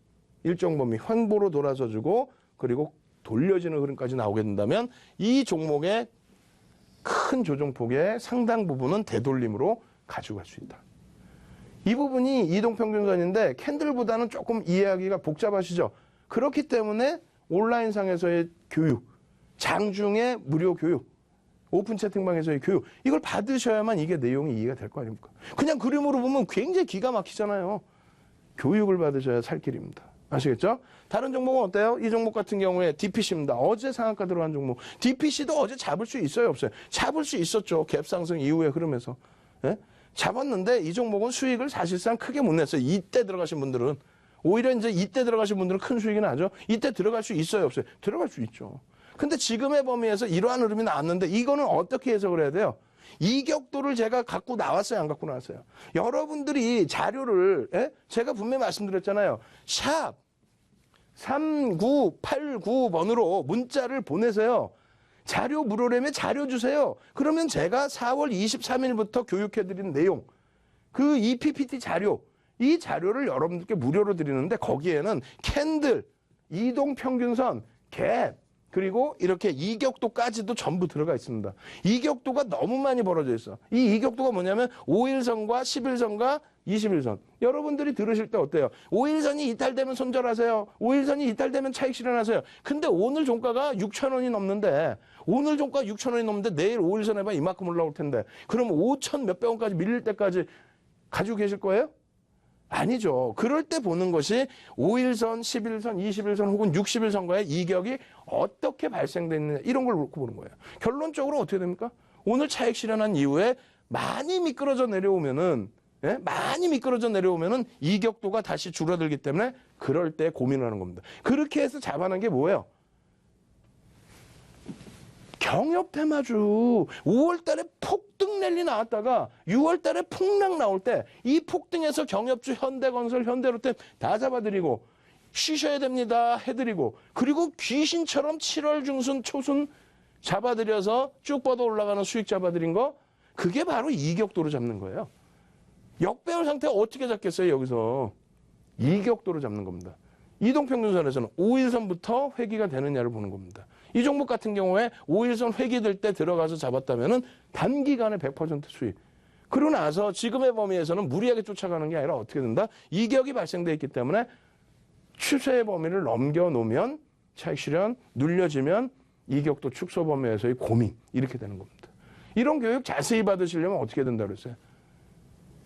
횡보로 돌아서주고 그리고 돌려지는 흐름까지 나오게 된다면 이 종목의 큰 조정폭의 상당 부분은 되돌림으로 가져갈 수 있다. 이 부분이 이동평균선인데 캔들보다는 조금 이해하기가 복잡하시죠. 그렇기 때문에 온라인상에서의 교육, 장중의 무료 교육, 오픈 채팅방에서의 교육 이걸 받으셔야만 이게 내용이 이해가 될 거 아닙니까? 그냥 그림으로 보면 굉장히 기가 막히잖아요. 교육을 받으셔야 살 길입니다. 아시겠죠? 다른 종목은 어때요? 이 종목 같은 경우에 DPC입니다. 어제 상한가 들어간 종목. DPC도 어제 잡을 수 있어요? 없어요? 잡을 수 있었죠. 갭상승 이후의 흐름에서. 예? 잡았는데 이 종목은 수익을 사실상 크게 못 냈어요. 이때 들어가신 분들은. 오히려 이제 이때 들어가신 분들은 큰 수익이 나죠. 이때 들어갈 수 있어요? 없어요? 들어갈 수 있죠. 근데 지금의 범위에서 이러한 흐름이 나왔는데 이거는 어떻게 해석을 해야 돼요? 이 격도를 제가 갖고 나왔어요? 안 갖고 나왔어요? 여러분들이 자료를 제가 분명히 말씀드렸잖아요. 샵 3989번으로 문자를 보내세요. 자료 무료라면 자료 주세요. 그러면 제가 4월 23일부터 교육해드린 내용 그 EPPT 자료 이 자료를 여러분들께 무료로 드리는데 거기에는 캔들, 이동평균선, 갭 그리고 이렇게 이격도까지도 전부 들어가 있습니다. 이격도가 너무 많이 벌어져 있어. 이 이격도가 뭐냐면 5일선과 10일선과 21선. 여러분들이 들으실 때 어때요? 5일선이 이탈되면 손절하세요. 5일선이 이탈되면 차익 실현하세요. 근데 오늘 종가가 6,000원이 넘는데 오늘 종가 6,000원이 넘는데 내일 5일선 해봐 이만큼 올라올 텐데 그럼 5,000 몇백 원까지 밀릴 때까지 가지고 계실 거예요? 아니죠. 그럴 때 보는 것이 5일선, 11선, 21선 혹은 60일선과의 이격이 어떻게 발생됐느냐 이런 걸 놓고 보는 거예요. 결론적으로 어떻게 됩니까? 오늘 차익 실현한 이후에 많이 미끄러져 내려오면은 많이 미끄러져 내려오면은 이격도가 다시 줄어들기 때문에 그럴 때 고민을 하는 겁니다. 그렇게 해서 잡아낸 게 뭐예요? 경협 테마주 5월 달에 폭등 랠리 나왔다가 6월 달에 폭락 나올 때 이 폭등에서 경협주 현대건설, 현대로템 다 잡아드리고 쉬셔야 됩니다 해드리고 그리고 귀신처럼 7월 중순 초순 잡아들여서 쭉 뻗어 올라가는 수익 잡아드린 거 그게 바로 이격도로 잡는 거예요. 역배열 상태 어떻게 잡겠어요 여기서. 이격도로 잡는 겁니다. 이동평균선에서는 5일선부터 회귀가 되느냐를 보는 겁니다. 이 종목 같은 경우에 5일선 회귀될 때 들어가서 잡았다면은 단기간에 100% 수익. 그러고 나서 지금의 범위에서는 무리하게 쫓아가는 게 아니라 어떻게 된다? 이격이 발생돼 있기 때문에 추세의 범위를 넘겨놓으면 차익 실현, 눌려지면 이격도 축소 범위에서의 고민 이렇게 되는 겁니다. 이런 교육 자세히 받으시려면 어떻게 된다 그랬어요?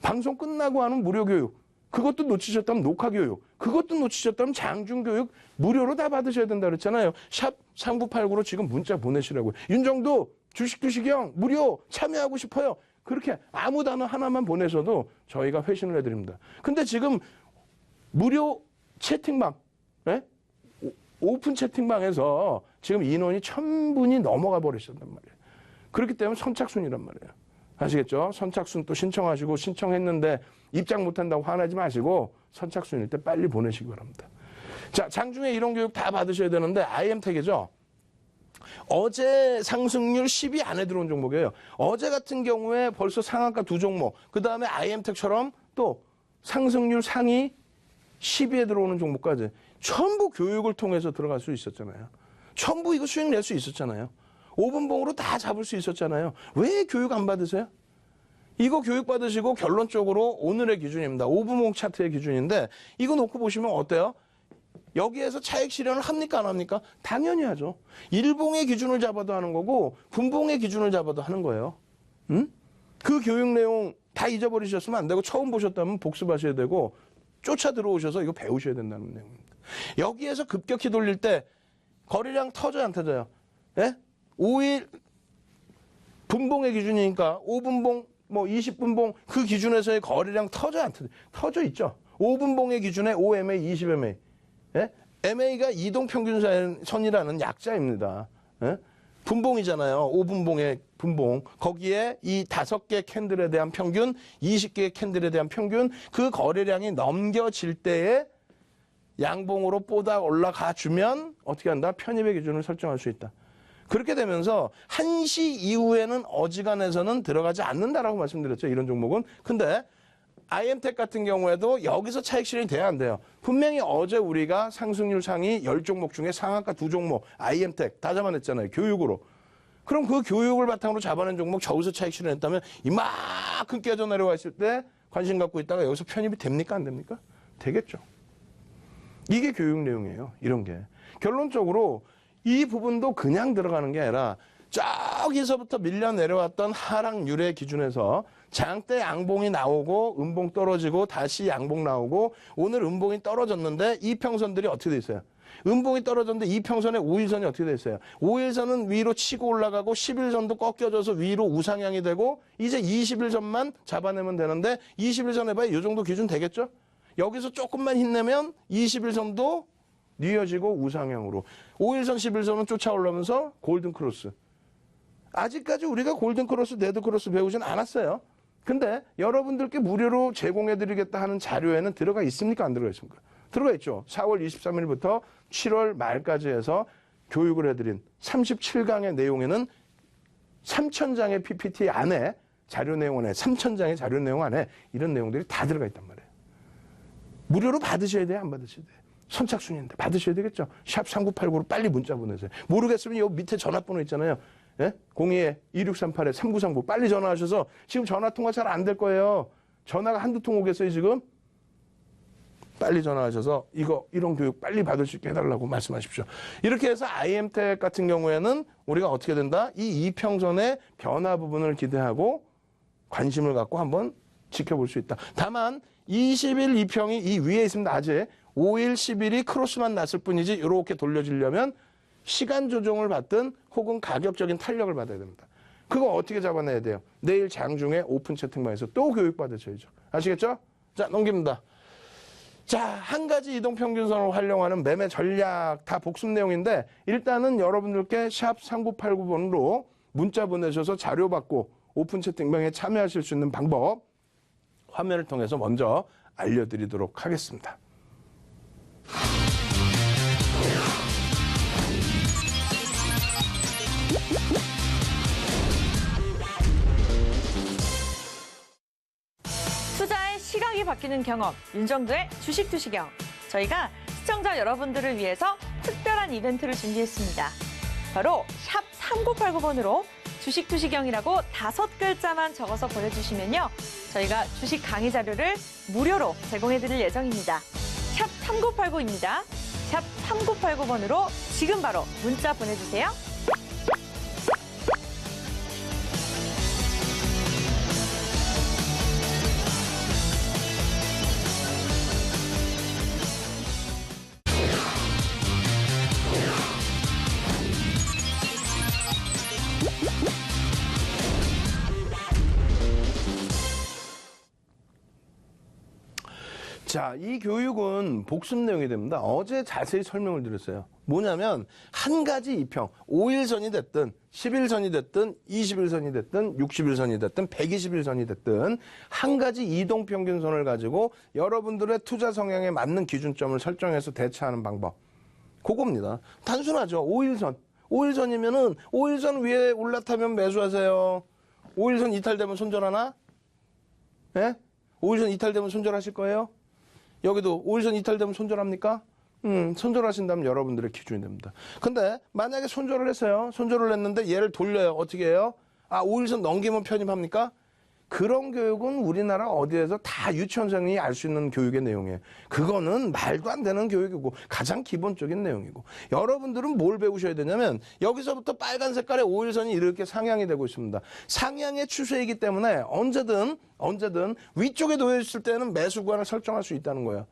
방송 끝나고 하는 무료 교육. 그것도 놓치셨다면 녹화 교육, 그것도 놓치셨다면 장중 교육 무료로 다 받으셔야 된다 그랬잖아요. 샵 3989로 지금 문자 보내시라고요. 윤정도 주식형 무료 참여하고 싶어요. 그렇게 아무 단어 하나만 보내셔도 저희가 회신을 해드립니다. 근데 지금 무료 채팅방, 오픈 채팅방에서 지금 인원이 1,000분이 넘어가 버리셨단 말이에요. 그렇기 때문에 선착순이란 말이에요. 아시겠죠? 선착순 또 신청하시고 신청했는데 입장 못한다고 화내지 마시고 선착순일 때 빨리 보내시기 바랍니다. 자, 장중에 이런 교육 다 받으셔야 되는데 IM택이죠. 어제 상승률 10위 안에 들어온 종목이에요. 어제 같은 경우에 벌써 상한가 2종목, 그 다음에 IM택처럼 또 상승률 상위 10위에 들어오는 종목까지 전부 교육을 통해서 들어갈 수 있었잖아요. 전부 이거 수익 낼 수 있었잖아요. 5분봉으로 다 잡을 수 있었잖아요. 왜 교육 안 받으세요? 이거 교육 받으시고 결론적으로 오늘의 기준입니다. 5분봉 차트의 기준인데 이거 놓고 보시면 어때요? 여기에서 차익 실현을 합니까 안 합니까? 당연히 하죠. 일봉의 기준을 잡아도 하는 거고 분봉의 기준을 잡아도 하는 거예요. 응? 그 교육 내용 다 잊어버리셨으면 안 되고 처음 보셨다면 복습하셔야 되고 쫓아 들어오셔서 이거 배우셔야 된다는 내용입니다. 여기에서 급격히 돌릴 때 거래량 터져요 안 터져요? 예? 5일 분봉의 기준이니까 5분봉 뭐 20분봉 그 기준에서의 거래량 터져 안 터져? 터져 있죠. 5분봉의 기준에 5MA, 20MA. 예? MA가 이동평균선이라는 약자입니다. 예? 분봉이잖아요. 5분봉의 분봉. 거기에 이 5개 캔들에 대한 평균, 20개의 캔들에 대한 평균, 그 거래량이 넘겨질 때에 양봉으로 뻗어 올라가 주면 어떻게 한다? 편입의 기준을 설정할 수 있다. 그렇게 되면서 1시 이후에는 어지간해서는 들어가지 않는다라고 말씀드렸죠. 이런 종목은. 근데 IM택 같은 경우에도 여기서 차익 실현이 돼야 안 돼요. 분명히 어제 우리가 상승률 상위 10종목 중에 상한가 2종목 IM택 다 잡아냈잖아요. 교육으로. 그럼 그 교육을 바탕으로 잡아낸 종목 저기서 차익 실현했다면 이만큼 깨져 내려와 있을 때 관심 갖고 있다가 여기서 편입이 됩니까 안 됩니까? 되겠죠. 이게 교육 내용이에요. 이런 게. 결론적으로 이 부분도 그냥 들어가는 게 아니라 저기서부터 밀려 내려왔던 하락률의 기준에서 장대 양봉이 나오고 음봉 떨어지고 다시 양봉 나오고 오늘 음봉이 떨어졌는데 이평선들이 어떻게 돼 있어요? 음봉이 떨어졌는데 이평선의 5일선이 어떻게 돼 있어요? 5일선은 위로 치고 올라가고 11선도 꺾여져서 위로 우상향이 되고 이제 21선만 잡아내면 되는데 21선 해봐야 이 정도 기준 되겠죠? 여기서 조금만 힘내면 21선도 뉘어지고 우상향으로 5일선, 11선은 쫓아올라면서 골든크로스. 아직까지 우리가 골든크로스, 데드크로스 배우진 않았어요. 근데 여러분들께 무료로 제공해드리겠다 하는 자료에는 들어가 있습니까? 안 들어가 있습니까? 들어가 있죠. 4월 23일부터 7월 말까지 해서 교육을 해드린 37강의 내용에는 3,000장의 PPT 안에 자료 내용 안에 3,000장의 자료 내용 안에 이런 내용들이 다 들어가 있단 말이에요. 무료로 받으셔야 돼요? 안 받으셔야 돼요? 선착순인데 받으셔야 되겠죠. 샵 3989로 빨리 문자 보내세요. 모르겠으면 요 밑에 전화번호 있잖아요. 예? 02-2638-3939 빨리 전화하셔서 지금 전화통화 잘 안 될 거예요. 전화가 한두 통 오겠어요 지금? 빨리 전화하셔서 이런 교육 빨리 받을 수 있게 해달라고 말씀하십시오. 이렇게 해서 IMTech 같은 경우에는 우리가 어떻게 된다? 이 이평선의 변화 부분을 기대하고 관심을 갖고 한번 지켜볼 수 있다. 다만 20일 이평이 이 위에 있습니다. 아직 5일, 10일이 크로스만 났을 뿐이지 이렇게 돌려지려면 시간 조정을 받든 혹은 가격적인 탄력을 받아야 됩니다. 그거 어떻게 잡아내야 돼요? 내일 장중에 오픈 채팅방에서 또 교육받으셔야죠. 아시겠죠? 자, 넘깁니다. 자, 한 가지 이동평균선을 활용하는 매매 전략 다 복습 내용인데 일단은 여러분들께 샵 3989번으로 문자 보내셔서 자료 받고 오픈 채팅방에 참여하실 수 있는 방법 화면을 통해서 먼저 알려드리도록 하겠습니다. 투자의 시각이 바뀌는 경험, 윤정도의 주식 투시경. 저희가 시청자 여러분들을 위해서 특별한 이벤트를 준비했습니다. 바로 샵 3989번으로 주식 투시경이라고 5글자만 적어서 보내주시면요. 저희가 주식 강의 자료를 무료로 제공해드릴 예정입니다. 샵 3989입니다. 샵 3989번으로 지금 바로 문자 보내주세요. 자, 이 교육은 복습 내용이 됩니다. 어제 자세히 설명을 드렸어요. 뭐냐면 한 가지 이평, 5일선이 됐든 10일선이 됐든 20일선이 됐든 60일선이 됐든 120일선이 됐든 한 가지 이동평균선을 가지고 여러분들의 투자 성향에 맞는 기준점을 설정해서 대처하는 방법. 그겁니다. 단순하죠. 5일선. 5일선이면은 5일선 위에 올라타면 매수하세요. 5일선 이탈되면 손절하나? 예? 5일선 이탈되면 손절하실 거예요? 여기도 5일선 이탈되면 손절합니까? 손절하신다면 여러분들의 기준이 됩니다. 근데 만약에 손절을 했어요. 손절을 했는데 얘를 돌려요. 어떻게 해요? 5일선 넘기면 편입합니까? 그런 교육은 우리나라 어디에서 다 유치원생이 알 수 있는 교육의 내용이에요. 그거는 말도 안 되는 교육이고 가장 기본적인 내용이고 여러분들은 뭘 배우셔야 되냐면 여기서부터 빨간 색깔의 5일선이 이렇게 상향이 되고 있습니다. 상향의 추세이기 때문에 언제든 위쪽에 놓여 있을 때는 매수 구간을 설정할 수 있다는 거예요.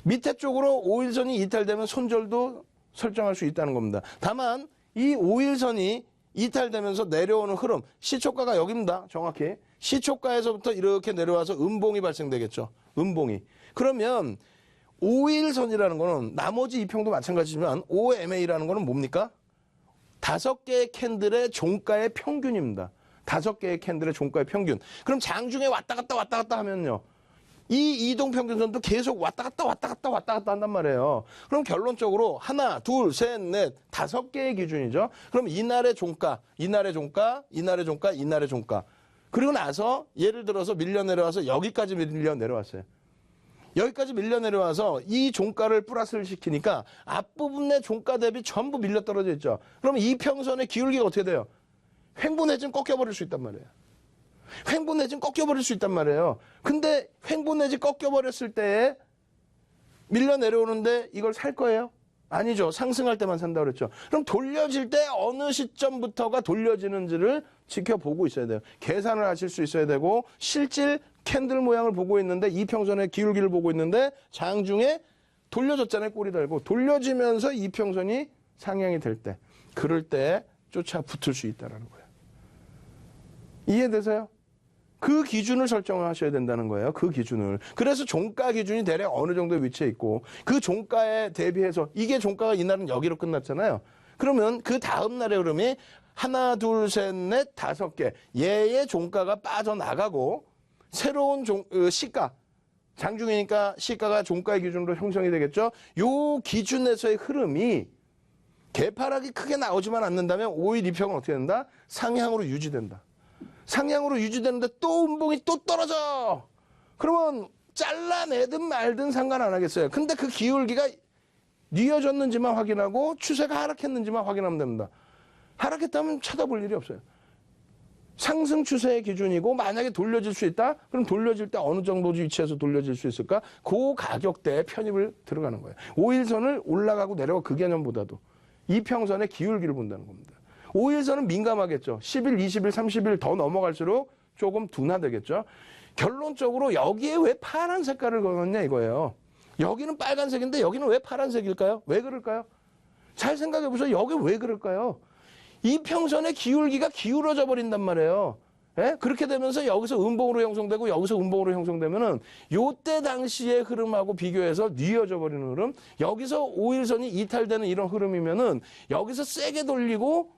밑에 쪽으로 5일선이 이탈되면 손절도 설정할 수 있다는 겁니다. 다만 이 5일선이 이탈되면서 내려오는 흐름, 시초가가 여기입니다. 정확히. 시초가에서부터 이렇게 내려와서 음봉이 발생되겠죠. 음봉이. 그러면 5일선이라는 거는 나머지 이평도 마찬가지지만 OMA라는 거는 뭡니까? 5개의 캔들의 종가의 평균입니다. 5개의 캔들의 종가의 평균. 그럼 장중에 왔다 갔다 하면요. 이 이동평균선도 계속 왔다 갔다 한단 말이에요. 그럼 결론적으로 하나, 둘, 셋, 넷, 5개의 기준이죠. 그럼 이날의 종가, 이날의 종가, 이날의 종가, 이날의 종가. 그리고 나서 예를 들어서 밀려 내려와서 여기까지 밀려 내려왔어요. 여기까지 밀려 내려와서 이 종가를 플러스를 시키니까 앞부분의 종가 대비 전부 밀려 떨어져 있죠. 그럼 이 평선의 기울기가 어떻게 돼요? 횡보 내지는 꺾여버릴 수 있단 말이에요. 횡보 내지는 꺾여버릴 수 있단 말이에요. 근데 횡보 내지 꺾여버렸을 때에 밀려 내려오는데 이걸 살 거예요? 아니죠. 상승할 때만 산다고 그랬죠. 그럼 돌려질 때 어느 시점부터가 돌려지는지를 지켜보고 있어야 돼요. 계산을 하실 수 있어야 되고 실질 캔들 모양을 보고 있는데 이평선의 기울기를 보고 있는데 장중에 돌려졌잖아요. 꼬리 달고. 돌려지면서 이평선이 상향이 될 때 그럴 때 쫓아 붙을 수 있다는 거예요. 이해되세요? 그 기준을 설정하셔야 된다는 거예요. 그 기준을. 그래서 종가 기준이 대략 어느 정도 위치해 있고 그 종가에 대비해서 이게 종가가 이날은 여기로 끝났잖아요. 그러면 그 다음 날의 흐름이 하나, 둘, 셋, 넷, 5개. 얘의 종가가 빠져나가고 새로운 시가. 장중이니까 시가가 종가의 기준으로 형성이 되겠죠. 요 기준에서의 흐름이 개파락이 크게 나오지만 않는다면 5일 이평은 어떻게 된다? 상향으로 유지된다. 상향으로 유지되는데 또 음봉이 또 떨어져. 그러면 잘라내든 말든 상관 안 하겠어요. 근데 그 기울기가 뉘어졌는지만 확인하고 추세가 하락했는지만 확인하면 됩니다. 하락했다면 쳐다볼 일이 없어요. 상승 추세의 기준이고 만약에 돌려질 수 있다? 그럼 돌려질 때 어느 정도 위치에서 돌려질 수 있을까? 그 가격대에 편입을 들어가는 거예요. 5일선을 올라가고 내려가 그 개념보다도 이평선의 기울기를 본다는 겁니다. 5일선은 민감하겠죠. 10일, 20일, 30일 더 넘어갈수록 조금 둔화되겠죠. 결론적으로 여기에 왜 파란 색깔을 걸었냐 이거예요. 여기는 빨간색인데 여기는 왜 파란색일까요? 왜 그럴까요? 잘 생각해 보세요. 여기 왜 그럴까요? 이평선의 기울기가 기울어져 버린단 말이에요. 예? 그렇게 되면서 여기서 음봉으로 형성되고 여기서 음봉으로 형성되면은 요때 당시의 흐름하고 비교해서 뉘어져 버리는 흐름. 여기서 5일선이 이탈되는 이런 흐름이면은 여기서 세게 돌리고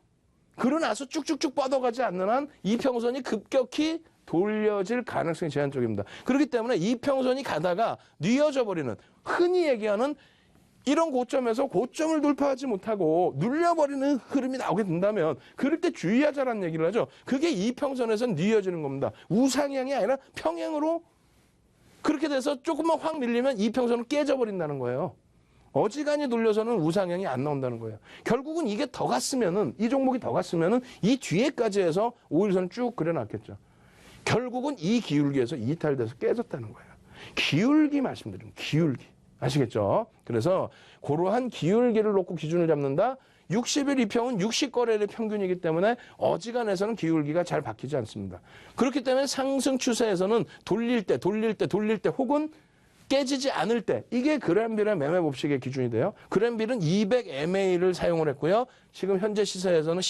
그러나서 쭉쭉쭉 뻗어가지 않는 한 이평선이 급격히 돌려질 가능성이 제한적입니다. 그렇기 때문에 이평선이 가다가 뉘어져 버리는 흔히 얘기하는 이런 고점에서 고점을 돌파하지 못하고 눌려버리는 흐름이 나오게 된다면 그럴 때 주의하자라는 얘기를 하죠. 그게 이평선에서 뉘어지는 겁니다. 우상향이 아니라 평행으로 그렇게 돼서 조금만 확 밀리면 이평선은 깨져버린다는 거예요. 어지간히 돌려서는 우상향이 안 나온다는 거예요. 결국은 이게 더 갔으면은 이 종목이 더 갔으면은 이 뒤에까지 해서 5일선 쭉 그려놨겠죠. 결국은 이 기울기에서 이탈돼서 깨졌다는 거예요. 기울기 말씀드립니다. 기울기. 아시겠죠? 그래서 그러한 기울기를 놓고 기준을 잡는다. 60일 이평은 60거래일의 평균이기 때문에 어지간해서는 기울기가 잘 바뀌지 않습니다. 그렇기 때문에 상승 추세에서는 돌릴 때 혹은 깨지지 않을 때 이게 그랜빌의 매매 법칙의 기준이 돼요. 그랜빌은 200MA를 사용을 했고요. 지금 현재 시대에서는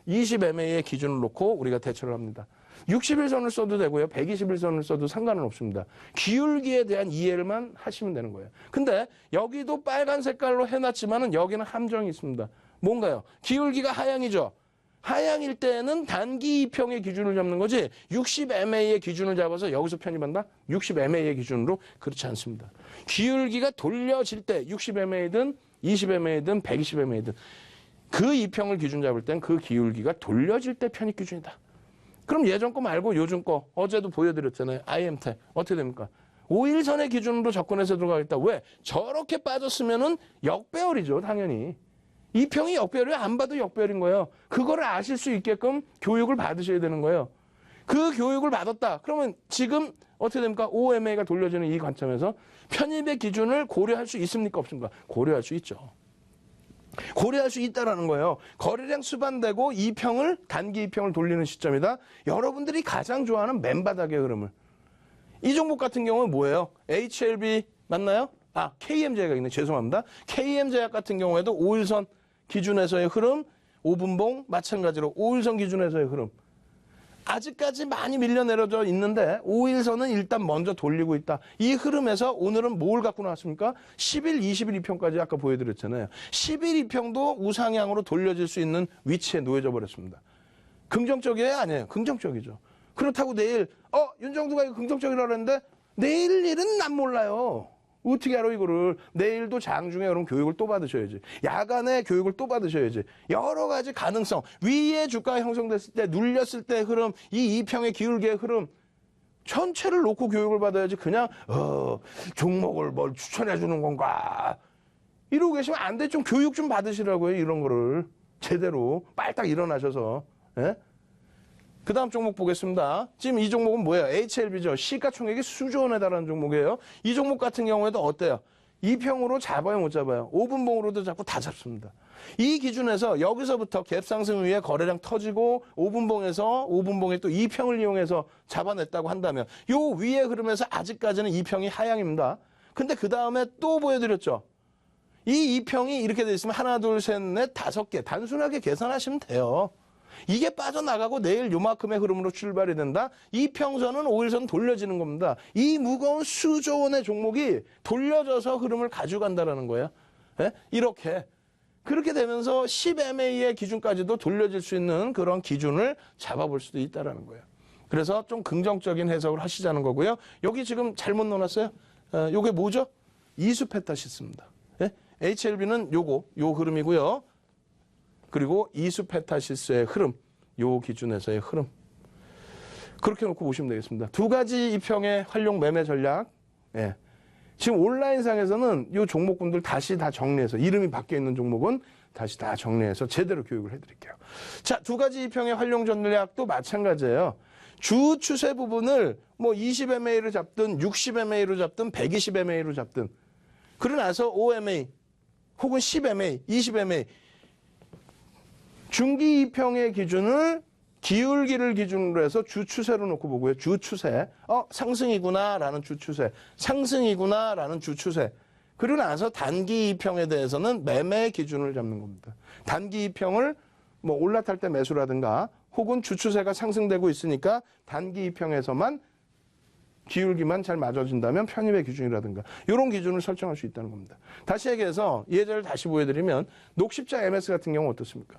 20MA의 기준을 놓고 우리가 대처를 합니다. 60일선을 써도 되고요. 120일선을 써도 상관은 없습니다. 기울기에 대한 이해를만 하시면 되는 거예요. 근데 여기도 빨간 색깔로 해놨지만은 여기는 함정이 있습니다. 뭔가요? 기울기가 하향이죠. 하향일 때는 단기 이평의 기준을 잡는 거지 60MA의 기준을 잡아서 여기서 편입한다? 60MA의 기준으로 그렇지 않습니다. 기울기가 돌려질 때 60MA든 20MA든 120MA든 그 이평을 기준 잡을 땐 그 기울기가 돌려질 때 편입 기준이다. 그럼 예전 거 말고 요즘 거 어제도 보여드렸잖아요. IMT 어떻게 됩니까? 5일선의 기준으로 접근해서 들어가겠다. 왜? 저렇게 빠졌으면은 역배열이죠. 당연히. 이평이 역배열이 안 봐도 역배열인 거예요. 그거를 아실 수 있게끔 교육을 받으셔야 되는 거예요. 그 교육을 받았다. 그러면 지금 어떻게 됩니까? OMA가 돌려지는 이 관점에서 편입의 기준을 고려할 수 있습니까? 없습니까? 고려할 수 있죠. 고려할 수 있다라는 거예요. 거래량 수반되고 이평을 단기 이평을 돌리는 시점이다. 여러분들이 가장 좋아하는 맨바닥의 흐름을. 이 종목 같은 경우는 뭐예요? HLB 맞나요? KM제약 있네. 죄송합니다. KM제약 같은 경우에도 5일선 기준에서의 흐름, 5분봉 마찬가지로 5일선 기준에서의 흐름. 아직까지 많이 밀려내려져 있는데 5일선은 일단 먼저 돌리고 있다. 이 흐름에서 오늘은 뭘 갖고 나왔습니까? 10일, 20일 이평까지 아까 보여드렸잖아요. 10일 이평도 우상향으로 돌려질 수 있는 위치에 놓여져 버렸습니다. 긍정적이에요? 아니에요. 긍정적이죠. 그렇다고 내일 윤정두가 이거 긍정적이라고 했는데 내일 일은 난 몰라요. 어떻게 알아 이거를. 내일도 장중에 여러분 교육을 또 받으셔야지. 야간에 교육을 또 받으셔야지. 여러 가지 가능성. 위에 주가 형성됐을 때 눌렸을 때 흐름. 이 이평의 기울기의 흐름. 전체를 놓고 교육을 받아야지. 그냥 종목을 뭘 추천해 주는 건가. 이러고 계시면 안 돼. 좀 교육 좀 받으시라고요. 이런 거를. 제대로 빨딱 일어나셔서. 예? 그 다음 종목 보겠습니다. 지금 이 종목은 뭐예요? HLB죠. 시가총액이 수조 원에 달하는 종목이에요. 이 종목 같은 경우에도 어때요? 이평으로 잡아요, 못 잡아요? 5분봉으로도 잡고 다 잡습니다. 이 기준에서 여기서부터 갭상승 위에 거래량 터지고 5분봉에 또 이평을 이용해서 잡아냈다고 한다면 요 위에 흐름에서 아직까지는 이평이 하향입니다. 근데 그 다음에 또 보여드렸죠. 이 이평이 이렇게 돼 있으면 하나, 둘, 셋, 넷, 5개. 단순하게 계산하시면 돼요. 이게 빠져나가고 내일 요만큼의 흐름으로 출발이 된다. 이평선은 5일선 돌려지는 겁니다. 이 무거운 수조 원의 종목이 돌려져서 흐름을 가져간다는 거예요. 예? 이렇게. 그렇게 되면서 10MA의 기준까지도 돌려질 수 있는 그런 기준을 잡아볼 수도 있다는 거예요. 그래서 좀 긍정적인 해석을 하시자는 거고요. 여기 지금 잘못 넣어놨어요. 요게 뭐죠? 이수페타시스입니다. 예? HLB는 요 흐름이고요. 그리고 이수페타시스의 흐름, 요 기준에서의 흐름. 그렇게 놓고 보시면 되겠습니다. 두 가지 이평의 활용 매매 전략. 예. 지금 온라인상에서는 이 종목군들 다시 다 정리해서 이름이 바뀌어 있는 종목은 다시 다 정리해서 제대로 교육을 해드릴게요. 자, 두 가지 이평의 활용 전략도 마찬가지예요. 주 추세 부분을 뭐 20MA로 잡든 60MA로 잡든 120MA로 잡든 그러고 나서 5MA 혹은 10MA, 20MA 중기 이평의 기준을 기울기를 기준으로 해서 주 추세로 놓고 보고요. 주 추세. 상승이구나라는 주 추세. 상승이구나라는 주 추세. 그리고 나서 단기 이평에 대해서는 매매 기준을 잡는 겁니다. 단기 이평을 뭐 올라탈 때 매수라든가 혹은 주 추세가 상승되고 있으니까 단기 이평에서만 기울기만 잘 맞아준다면 편입의 기준이라든가 이런 기준을 설정할 수 있다는 겁니다. 다시 얘기해서 예제를 다시 보여드리면 녹십자 MS 같은 경우 어떻습니까?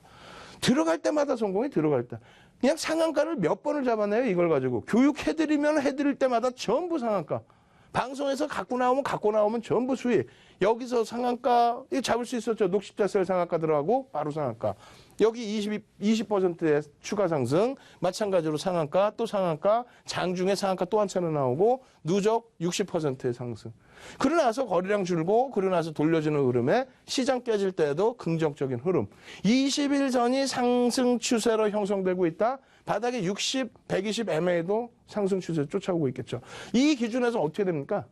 들어갈 때마다 성공이 들어갈 때. 그냥 상한가를 몇 번을 잡아내요, 이걸 가지고. 교육해드리면 해드릴 때마다 전부 상한가. 방송에서 갖고 나오면 전부 수익. 여기서 상한가 잡을 수 있었죠. 녹십자셀 상한가 들어가고 바로 상한가. 여기 20%의 추가 상승. 마찬가지로 상한가 또 상한가. 장중에 상한가 또 한 차례 나오고 누적 60%의 상승. 그러고 나서 거래량 줄고 그러고 나서 돌려주는 흐름에 시장 깨질 때에도 긍정적인 흐름. 20일 전이 상승 추세로 형성되고 있다. 바닥에 60, 120 MA도 상승 추세 쫓아오고 있겠죠. 이 기준에서 어떻게 됩니까?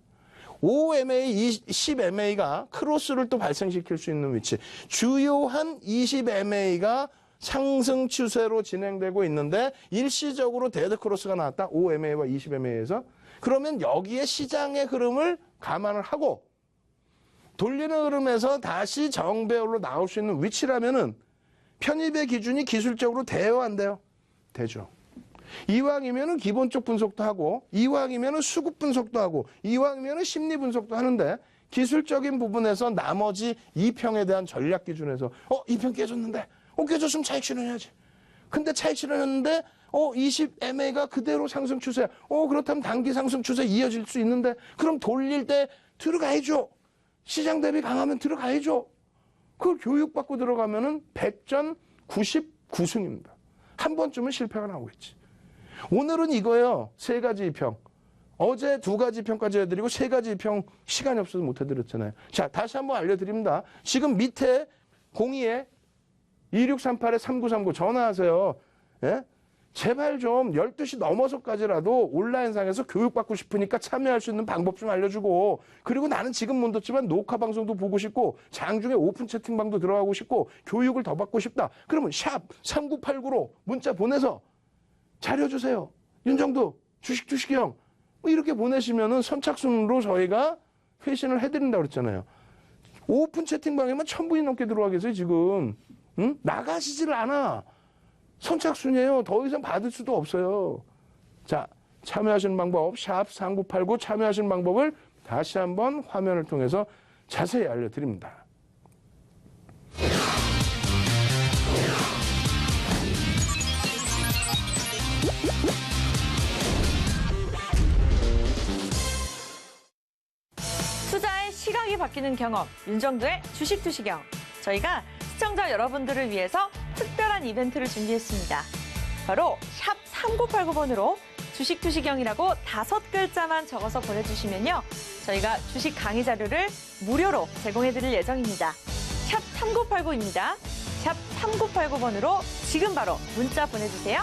5MA, 10MA가 크로스를 또 발생시킬 수 있는 위치. 주요한 20MA가 상승 추세로 진행되고 있는데 일시적으로 데드 크로스가 나왔다. 5MA와 20MA에서. 그러면 여기에 시장의 흐름을 감안을 하고 돌리는 흐름에서 다시 정배열로 나올 수 있는 위치라면은 편입의 기준이 기술적으로 돼요, 안 돼요? 되죠. 이왕이면은 기본적 분석도 하고, 이왕이면은 수급 분석도 하고, 이왕이면은 심리 분석도 하는데, 기술적인 부분에서 나머지 2평에 대한 전략 기준에서, 2평 깨졌는데, 깨졌으면 차익 실현해야지. 근데 차익 실현했는데, 20MA가 그대로 상승 추세. 그렇다면 단기 상승 추세 이어질 수 있는데, 그럼 돌릴 때 들어가야죠. 시장 대비 강하면 들어가야죠. 그걸 교육받고 들어가면은 100전 99승입니다. 한 번쯤은 실패가 나오겠지. 오늘은 이거예요. 세 가지 이평. 어제 두 가지 이평까지 해드리고 세 가지 이평 시간이 없어서 못 해드렸잖아요. 자, 다시 한번 알려드립니다. 지금 밑에 02-2638-3939 전화하세요. 예? 제발 좀 12시 넘어서까지라도 온라인상에서 교육받고 싶으니까 참여할 수 있는 방법 좀 알려주고, 그리고 나는 지금 못 듣지만 녹화 방송도 보고 싶고 장중에 오픈 채팅방도 들어가고 싶고 교육을 더 받고 싶다. 그러면 샵 3989로 문자 보내서 자료 주세요. 윤정도 주식형 뭐 이렇게 보내시면은 선착순으로 저희가 회신을 해드린다고 그랬잖아요. 오픈 채팅방에만 1000분이 넘게 들어와 계세요 지금. 응? 나가시질 않아. 선착순이에요. 더 이상 받을 수도 없어요. 자, 참여하시는 방법 샵 3989 참여하시는 방법을 다시 한번 화면을 통해서 자세히 알려드립니다. 투자의 시각이 바뀌는 경험, 윤정도의 주식 투시경. 저희가 시청자 여러분들을 위해서 특별한 이벤트를 준비했습니다. 바로 샵 3989번으로 주식 투시경이라고 5글자만 적어서 보내주시면요. 저희가 주식 강의 자료를 무료로 제공해드릴 예정입니다. 샵 3989입니다. 샵 3989번으로 지금 바로 문자 보내주세요.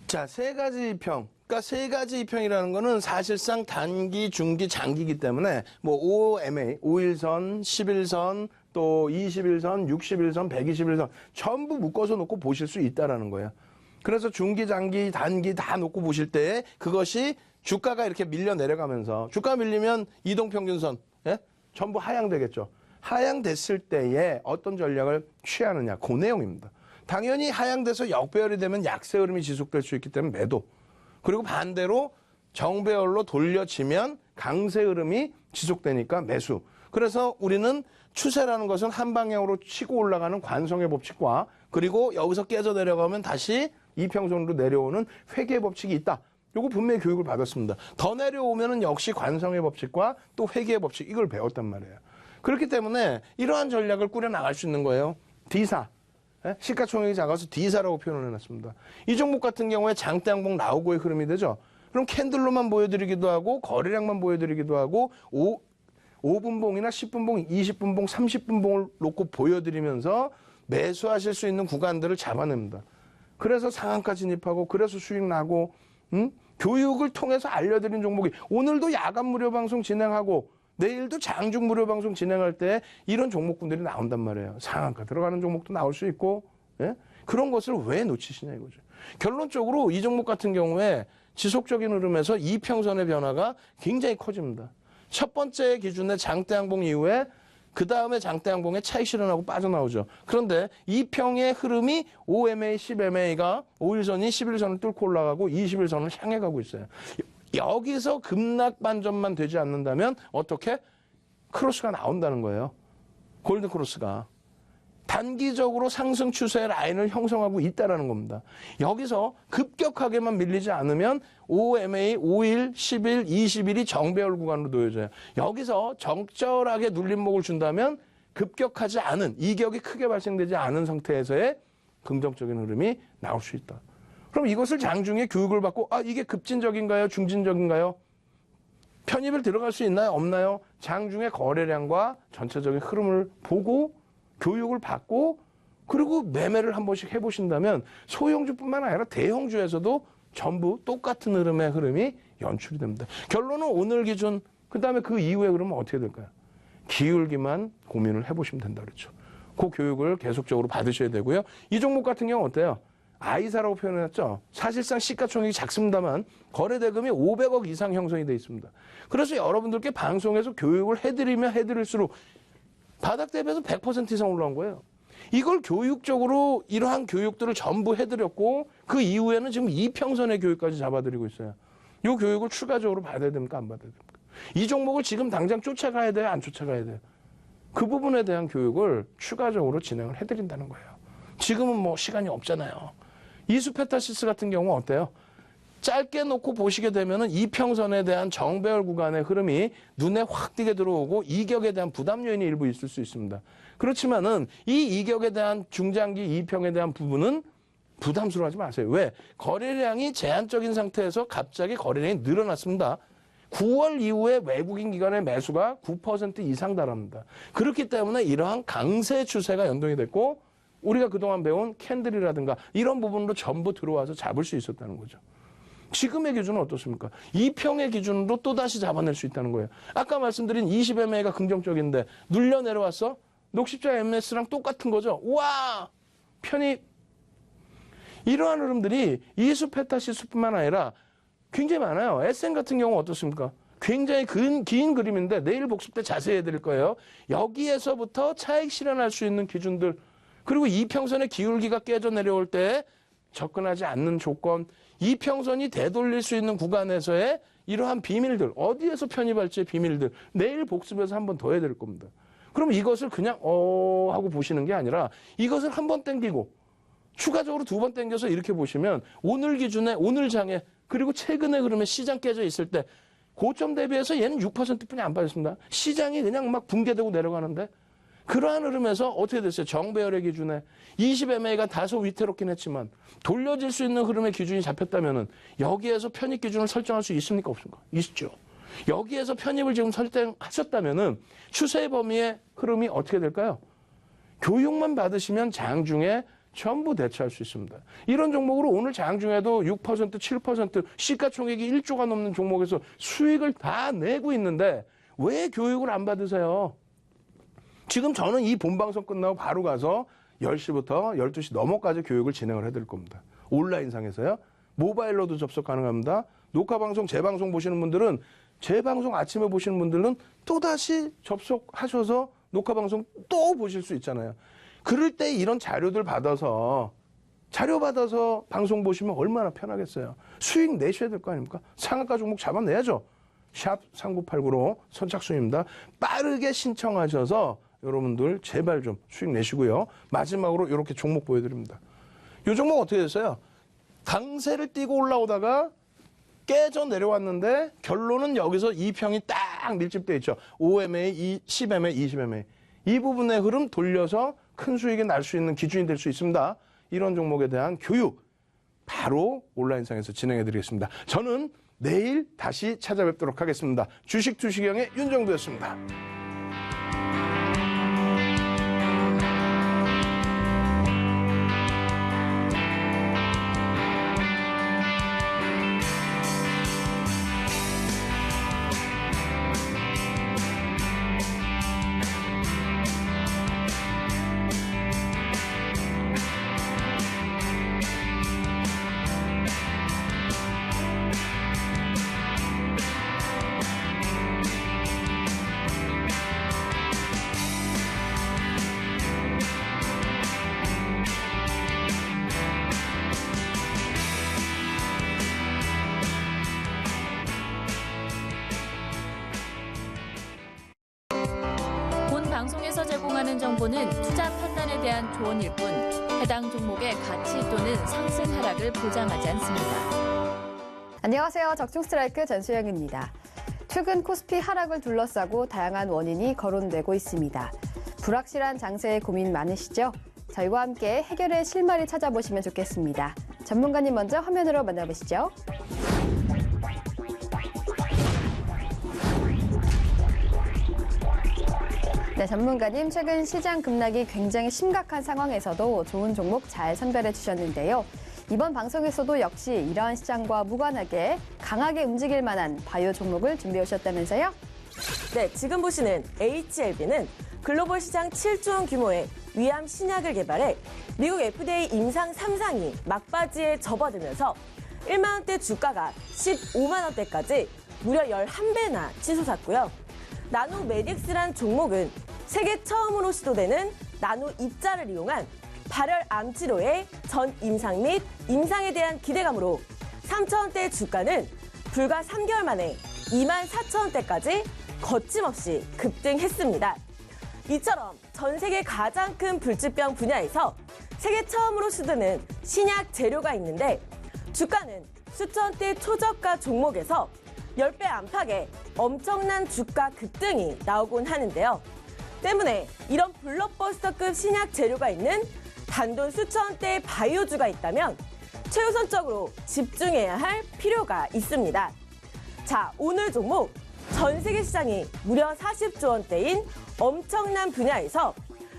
자, 세 가지 이평. 그러니까 세 가지 이평이라는 거는 사실상 단기, 중기, 장기이기 때문에 뭐 5MA, 5일선, 11선, 또 21선, 60일선, 120일선 전부 묶어서 놓고 보실 수 있다라는 거예요. 그래서 중기, 장기, 단기 다 놓고 보실 때 그것이 주가가 이렇게 밀려 내려가면서 주가 밀리면 이동평균선, 예? 전부 하향되겠죠. 하향됐을 때에 어떤 전략을 취하느냐, 그 내용입니다. 당연히 하향돼서 역배열이 되면 약세 흐름이 지속될 수 있기 때문에 매도. 그리고 반대로 정배열로 돌려치면 강세 흐름이 지속되니까 매수. 그래서 우리는 추세라는 것은 한 방향으로 치고 올라가는 관성의 법칙과 그리고 여기서 깨져 내려가면 다시 이평선으로 내려오는 회계의 법칙이 있다. 요거 분명히 교육을 받았습니다. 더 내려오면은 역시 관성의 법칙과 또 회계의 법칙 이걸 배웠단 말이에요. 그렇기 때문에 이러한 전략을 꾸려 나갈 수 있는 거예요. D사. 시가총액이 작아서 D사라고 표현을 해놨습니다. 이 종목 같은 경우에 장대 양봉 나오고의 흐름이 되죠. 그럼 캔들로만 보여드리기도 하고 거래량만 보여드리기도 하고 5분봉이나 10분봉, 20분봉, 30분봉을 놓고 보여드리면서 매수하실 수 있는 구간들을 잡아냅니다. 그래서 상한가 진입하고 그래서 수익 나고 교육을 통해서 알려드린 종목이 오늘도 야간 무료 방송 진행하고 내일도 장중 무료 방송 진행할 때 이런 종목군들이 나온단 말이에요. 상한가 들어가는 종목도 나올 수 있고 예? 그런 것을 왜 놓치시냐 이거죠. 결론적으로 이 종목 같은 경우에 지속적인 흐름에서 이평선의 변화가 굉장히 커집니다. 첫 번째 기준의 장대 양봉 이후에 그 다음에 장대 양봉에 차익 실현하고 빠져나오죠. 그런데 이평의 흐름이 5MA, 10MA가 5일선이 11선을 뚫고 올라가고 20일선을 향해 가고 있어요. 여기서 급락 반전만 되지 않는다면 어떻게? 크로스가 나온다는 거예요. 골든 크로스가. 단기적으로 상승 추세의 라인을 형성하고 있다는 겁니다. 여기서 급격하게만 밀리지 않으면 5MA, 5일, 10일, 20일이 정배열 구간으로 놓여져요. 여기서 적절하게 눌림목을 준다면 급격하지 않은, 이격이 크게 발생되지 않은 상태에서의 긍정적인 흐름이 나올 수 있다. 그럼 이것을 장중에 교육을 받고 이게 급진적인가요? 중진적인가요? 편입을 들어갈 수 있나요? 없나요? 장중에 거래량과 전체적인 흐름을 보고 교육을 받고 그리고 매매를 한 번씩 해보신다면 소형주뿐만 아니라 대형주에서도 전부 똑같은 흐름의 흐름이 연출이 됩니다. 결론은 오늘 기준 그다음에 그 이후에 그러면 어떻게 될까요? 기울기만 고민을 해보시면 된다 그랬죠. 그 교육을 계속적으로 받으셔야 되고요. 이 종목 같은 경우 어때요? I사라고 표현했죠. 사실상 시가총액이 작습니다만 거래 대금이 500억 이상 형성이 되어 있습니다. 그래서 여러분들께 방송에서 교육을 해드리면 해드릴수록 바닥 대비해서 100% 이상 올라온 거예요. 이걸 교육적으로 이러한 교육들을 전부 해드렸고 그 이후에는 지금 이평선의 교육까지 잡아드리고 있어요. 이 교육을 추가적으로 받아야 됩니까? 안 받아야 됩니까? 이 종목을 지금 당장 쫓아가야 돼요? 안 쫓아가야 돼요? 그 부분에 대한 교육을 추가적으로 진행을 해드린다는 거예요. 지금은 뭐 시간이 없잖아요. 이수페타시스 같은 경우 어때요? 짧게 놓고 보시게 되면은 이평선에 대한 정배열 구간의 흐름이 눈에 확 띄게 들어오고 이격에 대한 부담 요인이 일부 있을 수 있습니다. 그렇지만은 이 이격에 대한 중장기 이평에 대한 부분은 부담스러워하지 마세요. 왜? 거래량이 제한적인 상태에서 갑자기 거래량이 늘어났습니다. 9월 이후에 외국인 기관의 매수가 9% 이상 달합니다. 그렇기 때문에 이러한 강세 추세가 연동이 됐고 우리가 그동안 배운 캔들이라든가 이런 부분으로 전부 들어와서 잡을 수 있었다는 거죠. 지금의 기준은 어떻습니까? 이평의 기준으로 또다시 잡아낼 수 있다는 거예요. 아까 말씀드린 20MA가 긍정적인데 눌려 내려왔어? 녹십자 MS랑 똑같은 거죠. 우와! 편입. 이러한 흐름들이 이수페타시스뿐만 아니라 굉장히 많아요. SM 같은 경우 어떻습니까? 굉장히 긴 그림인데 내일 복습 때 자세히 해드릴 거예요. 여기에서부터 차익 실현할 수 있는 기준들 그리고 이평선의 기울기가 깨져 내려올 때 접근하지 않는 조건 이평선이 되돌릴 수 있는 구간에서의 이러한 비밀들 어디에서 편입할지의 비밀들 내일 복습에서 한 번 더 해야 될 겁니다. 그럼 이것을 그냥 하고 보시는 게 아니라 이것을 한 번 땡기고 추가적으로 두 번 땡겨서 이렇게 보시면 오늘 기준에 오늘 장에 그리고 최근의 흐름에 시장 깨져 있을 때 고점 대비해서 얘는 6%뿐이 안 빠졌습니다. 시장이 그냥 막 붕괴되고 내려가는데 그러한 흐름에서 어떻게 됐어요? 정배열의 기준에 20MA가 다소 위태롭긴 했지만 돌려질 수 있는 흐름의 기준이 잡혔다면은 여기에서 편입 기준을 설정할 수 있습니까? 없습니까? 있죠. 여기에서 편입을 지금 설정하셨다면은 추세의 범위의 흐름이 어떻게 될까요? 교육만 받으시면 장중에 전부 대처할 수 있습니다. 이런 종목으로 오늘 장중에도 6%, 7% 시가총액이 1조가 넘는 종목에서 수익을 다 내고 있는데 왜 교육을 안 받으세요? 지금 저는 이 본방송 끝나고 바로 가서 10시부터 12시 넘어까지 교육을 진행을 해드릴 겁니다. 온라인상에서요. 모바일로도 접속 가능합니다. 녹화방송, 재방송 보시는 분들은 재방송 아침에 보시는 분들은 또다시 접속하셔서 녹화방송 또 보실 수 있잖아요. 그럴 때 이런 자료들 받아서 자료 받아서 방송 보시면 얼마나 편하겠어요. 수익 내셔야 될 거 아닙니까? 상한가 종목 잡아내야죠. 샵 3989로 선착순입니다. 빠르게 신청하셔서 여러분들 제발 좀 수익 내시고요. 마지막으로 이렇게 종목 보여드립니다. 이 종목 어떻게 됐어요? 강세를 띄고 올라오다가 깨져 내려왔는데 결론은 여기서 2평이 딱 밀집되어 있죠. 5MA, 10MA, 20MA. 이 부분의 흐름 돌려서 큰 수익이 날 수 있는 기준이 될 수 있습니다. 이런 종목에 대한 교육 바로 온라인상에서 진행해 드리겠습니다. 저는 내일 다시 찾아뵙도록 하겠습니다. 주식 투시경의 윤정도였습니다. 본 방송에서 제공하는 정보는 투자 판단에 대한 조언일 뿐 해당 종목의 가치 또는 상승 하락을 보장하지 않습니다. 안녕하세요. 적중스트라이크 전수영입니다. 최근 코스피 하락을 둘러싸고 다양한 원인이 거론되고 있습니다. 불확실한 장세에 고민 많으시죠? 저희와 함께 해결의 실마리 찾아보시면 좋겠습니다. 전문가님 먼저 화면으로 만나보시죠. 네, 전문가님 최근 시장 급락이 굉장히 심각한 상황에서도 좋은 종목 잘 선별해 주셨는데요. 이번 방송에서도 역시 이러한 시장과 무관하게 강하게 움직일 만한 바이오 종목을 준비해 오셨다면서요? 네, 지금 보시는 HLB는 글로벌 시장 7조 원 규모의 위암 신약을 개발해 미국 FDA 임상 3상이 막바지에 접어들면서 1만 원대 주가가 15만 원대까지 무려 11배나 치솟았고요. 나노메딕스란 종목은 세계 처음으로 시도되는 나노 입자를 이용한 발열 암 치료의 전 임상 및 임상에 대한 기대감으로 3,000원대 주가는 불과 3개월 만에 24,000원대까지 거침없이 급등했습니다. 이처럼 전 세계 가장 큰 불치병 분야에서 세계 처음으로 시도되는 신약 재료가 있는데 주가는 수천대 초저가 종목에서 10배 안팎의 엄청난 주가 급등이 나오곤 하는데요. 때문에 이런 블록버스터급 신약 재료가 있는 단돈 수천대의 바이오주가 있다면 최우선적으로 집중해야 할 필요가 있습니다. 자, 오늘 종목 전 세계 시장이 무려 40조 원대인 엄청난 분야에서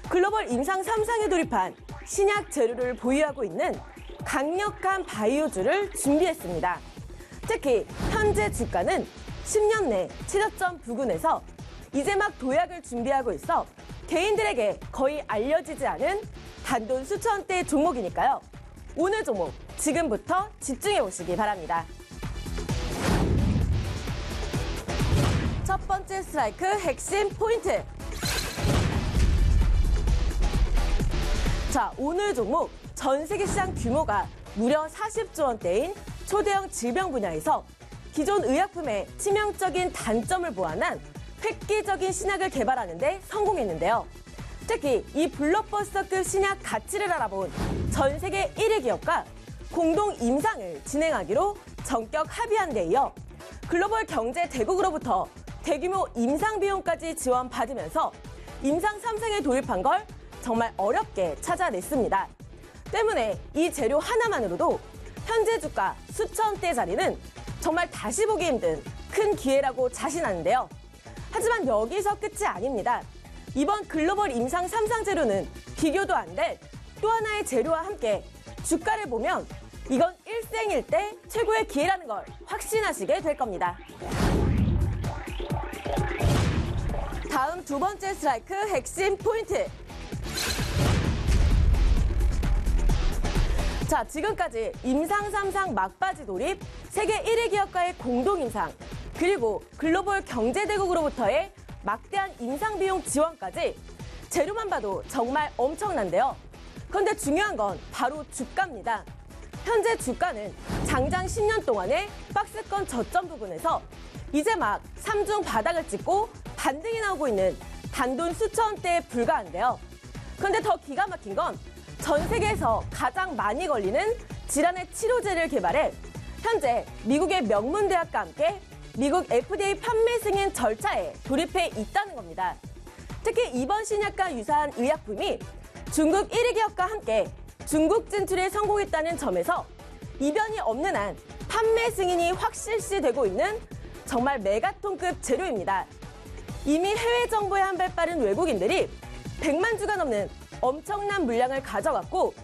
글로벌 임상 3상에 돌입한 신약 재료를 보유하고 있는 강력한 바이오주를 준비했습니다. 특히 현재 주가는 10년 내 최저점 부근에서 이제 막 도약을 준비하고 있어 개인들에게 거의 알려지지 않은 단돈 수천대의 종목이니까요. 오늘 종목 지금부터 집중해 보시기 바랍니다. 첫 번째 스트라이크 핵심 포인트. 자, 오늘 종목 전 세계 시장 규모가 무려 40조 원대인 초대형 질병 분야에서 기존 의약품의 치명적인 단점을 보완한 획기적인 신약을 개발하는 데 성공했는데요. 특히 이 블록버스터급 신약 가치를 알아본 전 세계 1위 기업과 공동 임상을 진행하기로 전격 합의한 데 이어 글로벌 경제 대국으로부터 대규모 임상 비용까지 지원받으면서 임상 3상에 돌입한 걸 정말 어렵게 찾아냈습니다. 때문에 이 재료 하나만으로도 현재 주가 수천대짜리는 정말 다시 보기 힘든 큰 기회라고 자신하는데요. 하지만 여기서 끝이 아닙니다. 이번 글로벌 임상 3상 재료는 비교도 안 될 또 하나의 재료와 함께 주가를 보면 이건 일생일대 최고의 기회라는 걸 확신하시게 될 겁니다. 다음 두 번째 스트라이크 핵심 포인트. 자, 지금까지 임상 3상 막바지 돌입, 세계 1위 기업과의 공동 임상, 그리고 글로벌 경제대국으로부터의 막대한 임상 비용 지원까지 재료만 봐도 정말 엄청난데요. 그런데 중요한 건 바로 주가입니다. 현재 주가는 장장 10년 동안의 박스권 저점 부분에서 이제 막 3중 바닥을 찍고 반등이 나오고 있는 단돈 수천 원대에 불과한데요. 그런데 더 기가 막힌 건 전 세계에서 가장 많이 걸리는 질환의 치료제를 개발해 현재 미국의 명문 대학과 함께 미국 FDA 판매 승인 절차에 돌입해 있다는 겁니다. 특히 이번 신약과 유사한 의약품이 중국 1위 기업과 함께 중국 진출에 성공했다는 점에서 이변이 없는 한 판매 승인이 확실시되고 있는 정말 메가톤급 재료입니다. 이미 해외 정보에 한 발 빠른 외국인들이 100만 주가 넘는 엄청난 물량을 가져갔고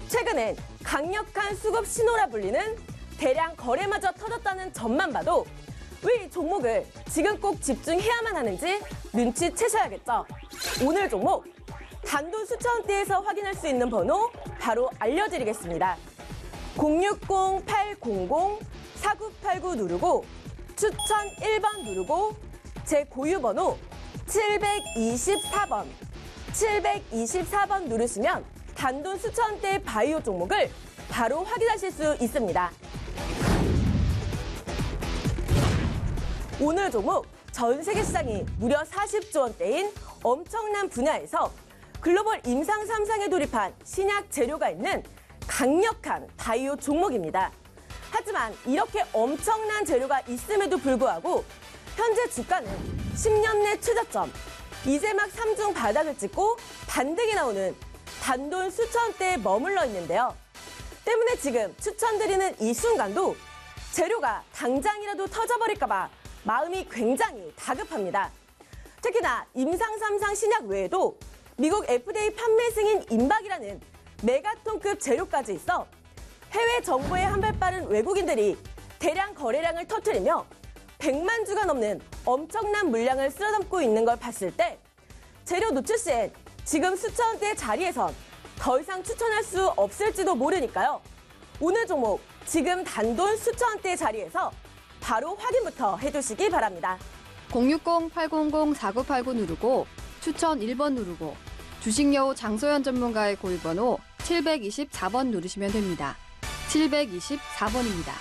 최근엔 강력한 수급 신호라 불리는 대량 거래마저 터졌다는 점만 봐도 왜 이 종목을 지금 꼭 집중해야만 하는지 눈치채셔야겠죠. 오늘 종목 단돈 수천 원대에서 확인할 수 있는 번호 바로 알려드리겠습니다. 060-800-4989 누르고 추천 1번 누르고 제 고유 번호 724번 724번 누르시면 단돈 수천 원대의 바이오 종목을 바로 확인하실 수 있습니다. 오늘 종목 전 세계 시장이 무려 40조 원대인 엄청난 분야에서 글로벌 임상 3상에 돌입한 신약 재료가 있는 강력한 바이오 종목입니다. 하지만 이렇게 엄청난 재료가 있음에도 불구하고 현재 주가는 10년 내 최저점, 이제 막 3중 바닥을 찍고 반등이 나오는 단돈 수천 원대에 머물러 있는데요. 때문에 지금 추천드리는 이 순간도 재료가 당장이라도 터져버릴까봐 마음이 굉장히 다급합니다. 특히나 임상 3상 신약 외에도 미국 FDA 판매 승인 임박이라는 메가톤급 재료까지 있어 해외 정보에 한 발 빠른 외국인들이 대량 거래량을 터뜨리며 100만 주가 넘는 엄청난 물량을 쓸어담고 있는 걸 봤을 때 재료 노출 시엔 지금 수천 원대의 자리에선 더 이상 추천할 수 없을지도 모르니까요. 오늘 종목 지금 단돈 수천 원대의 자리에서 바로 확인부터 해두시기 바랍니다. 060-800-4989 누르고 추천 1번 누르고 주식여우 장소연 전문가의 고유번호 724번 누르시면 됩니다. 724번입니다.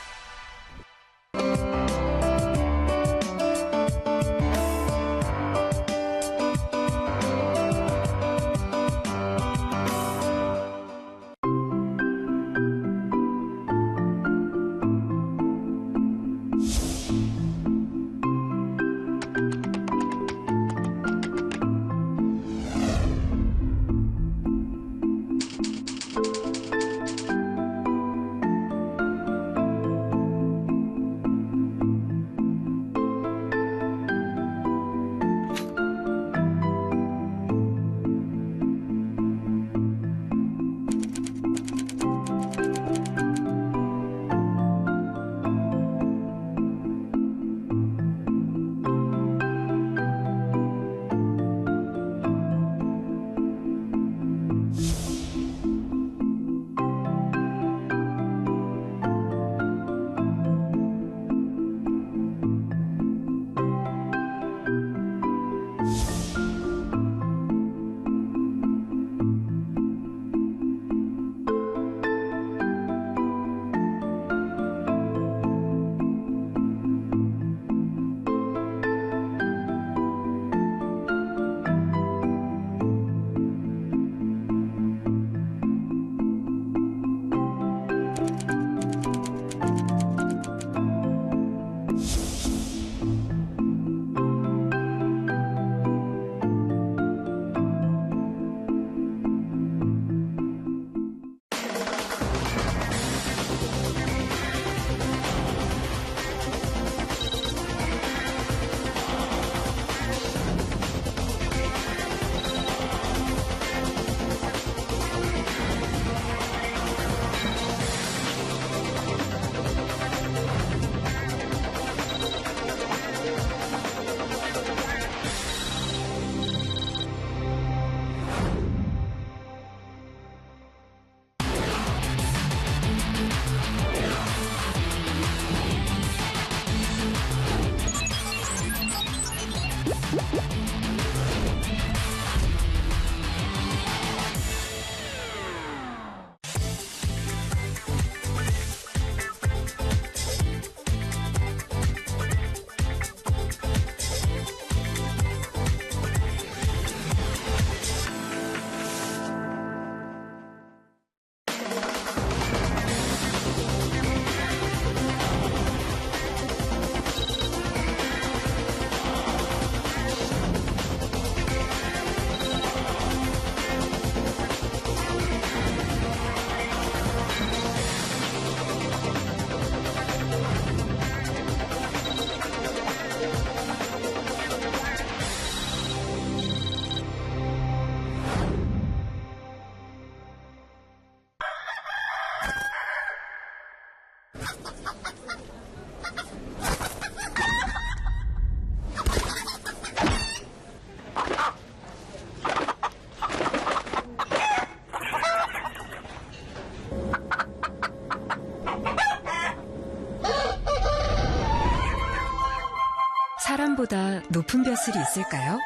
하늘보다 높은 벼슬이 있을까요?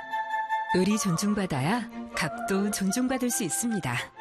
을이 존중받아야 갑도 존중받을 수 있습니다.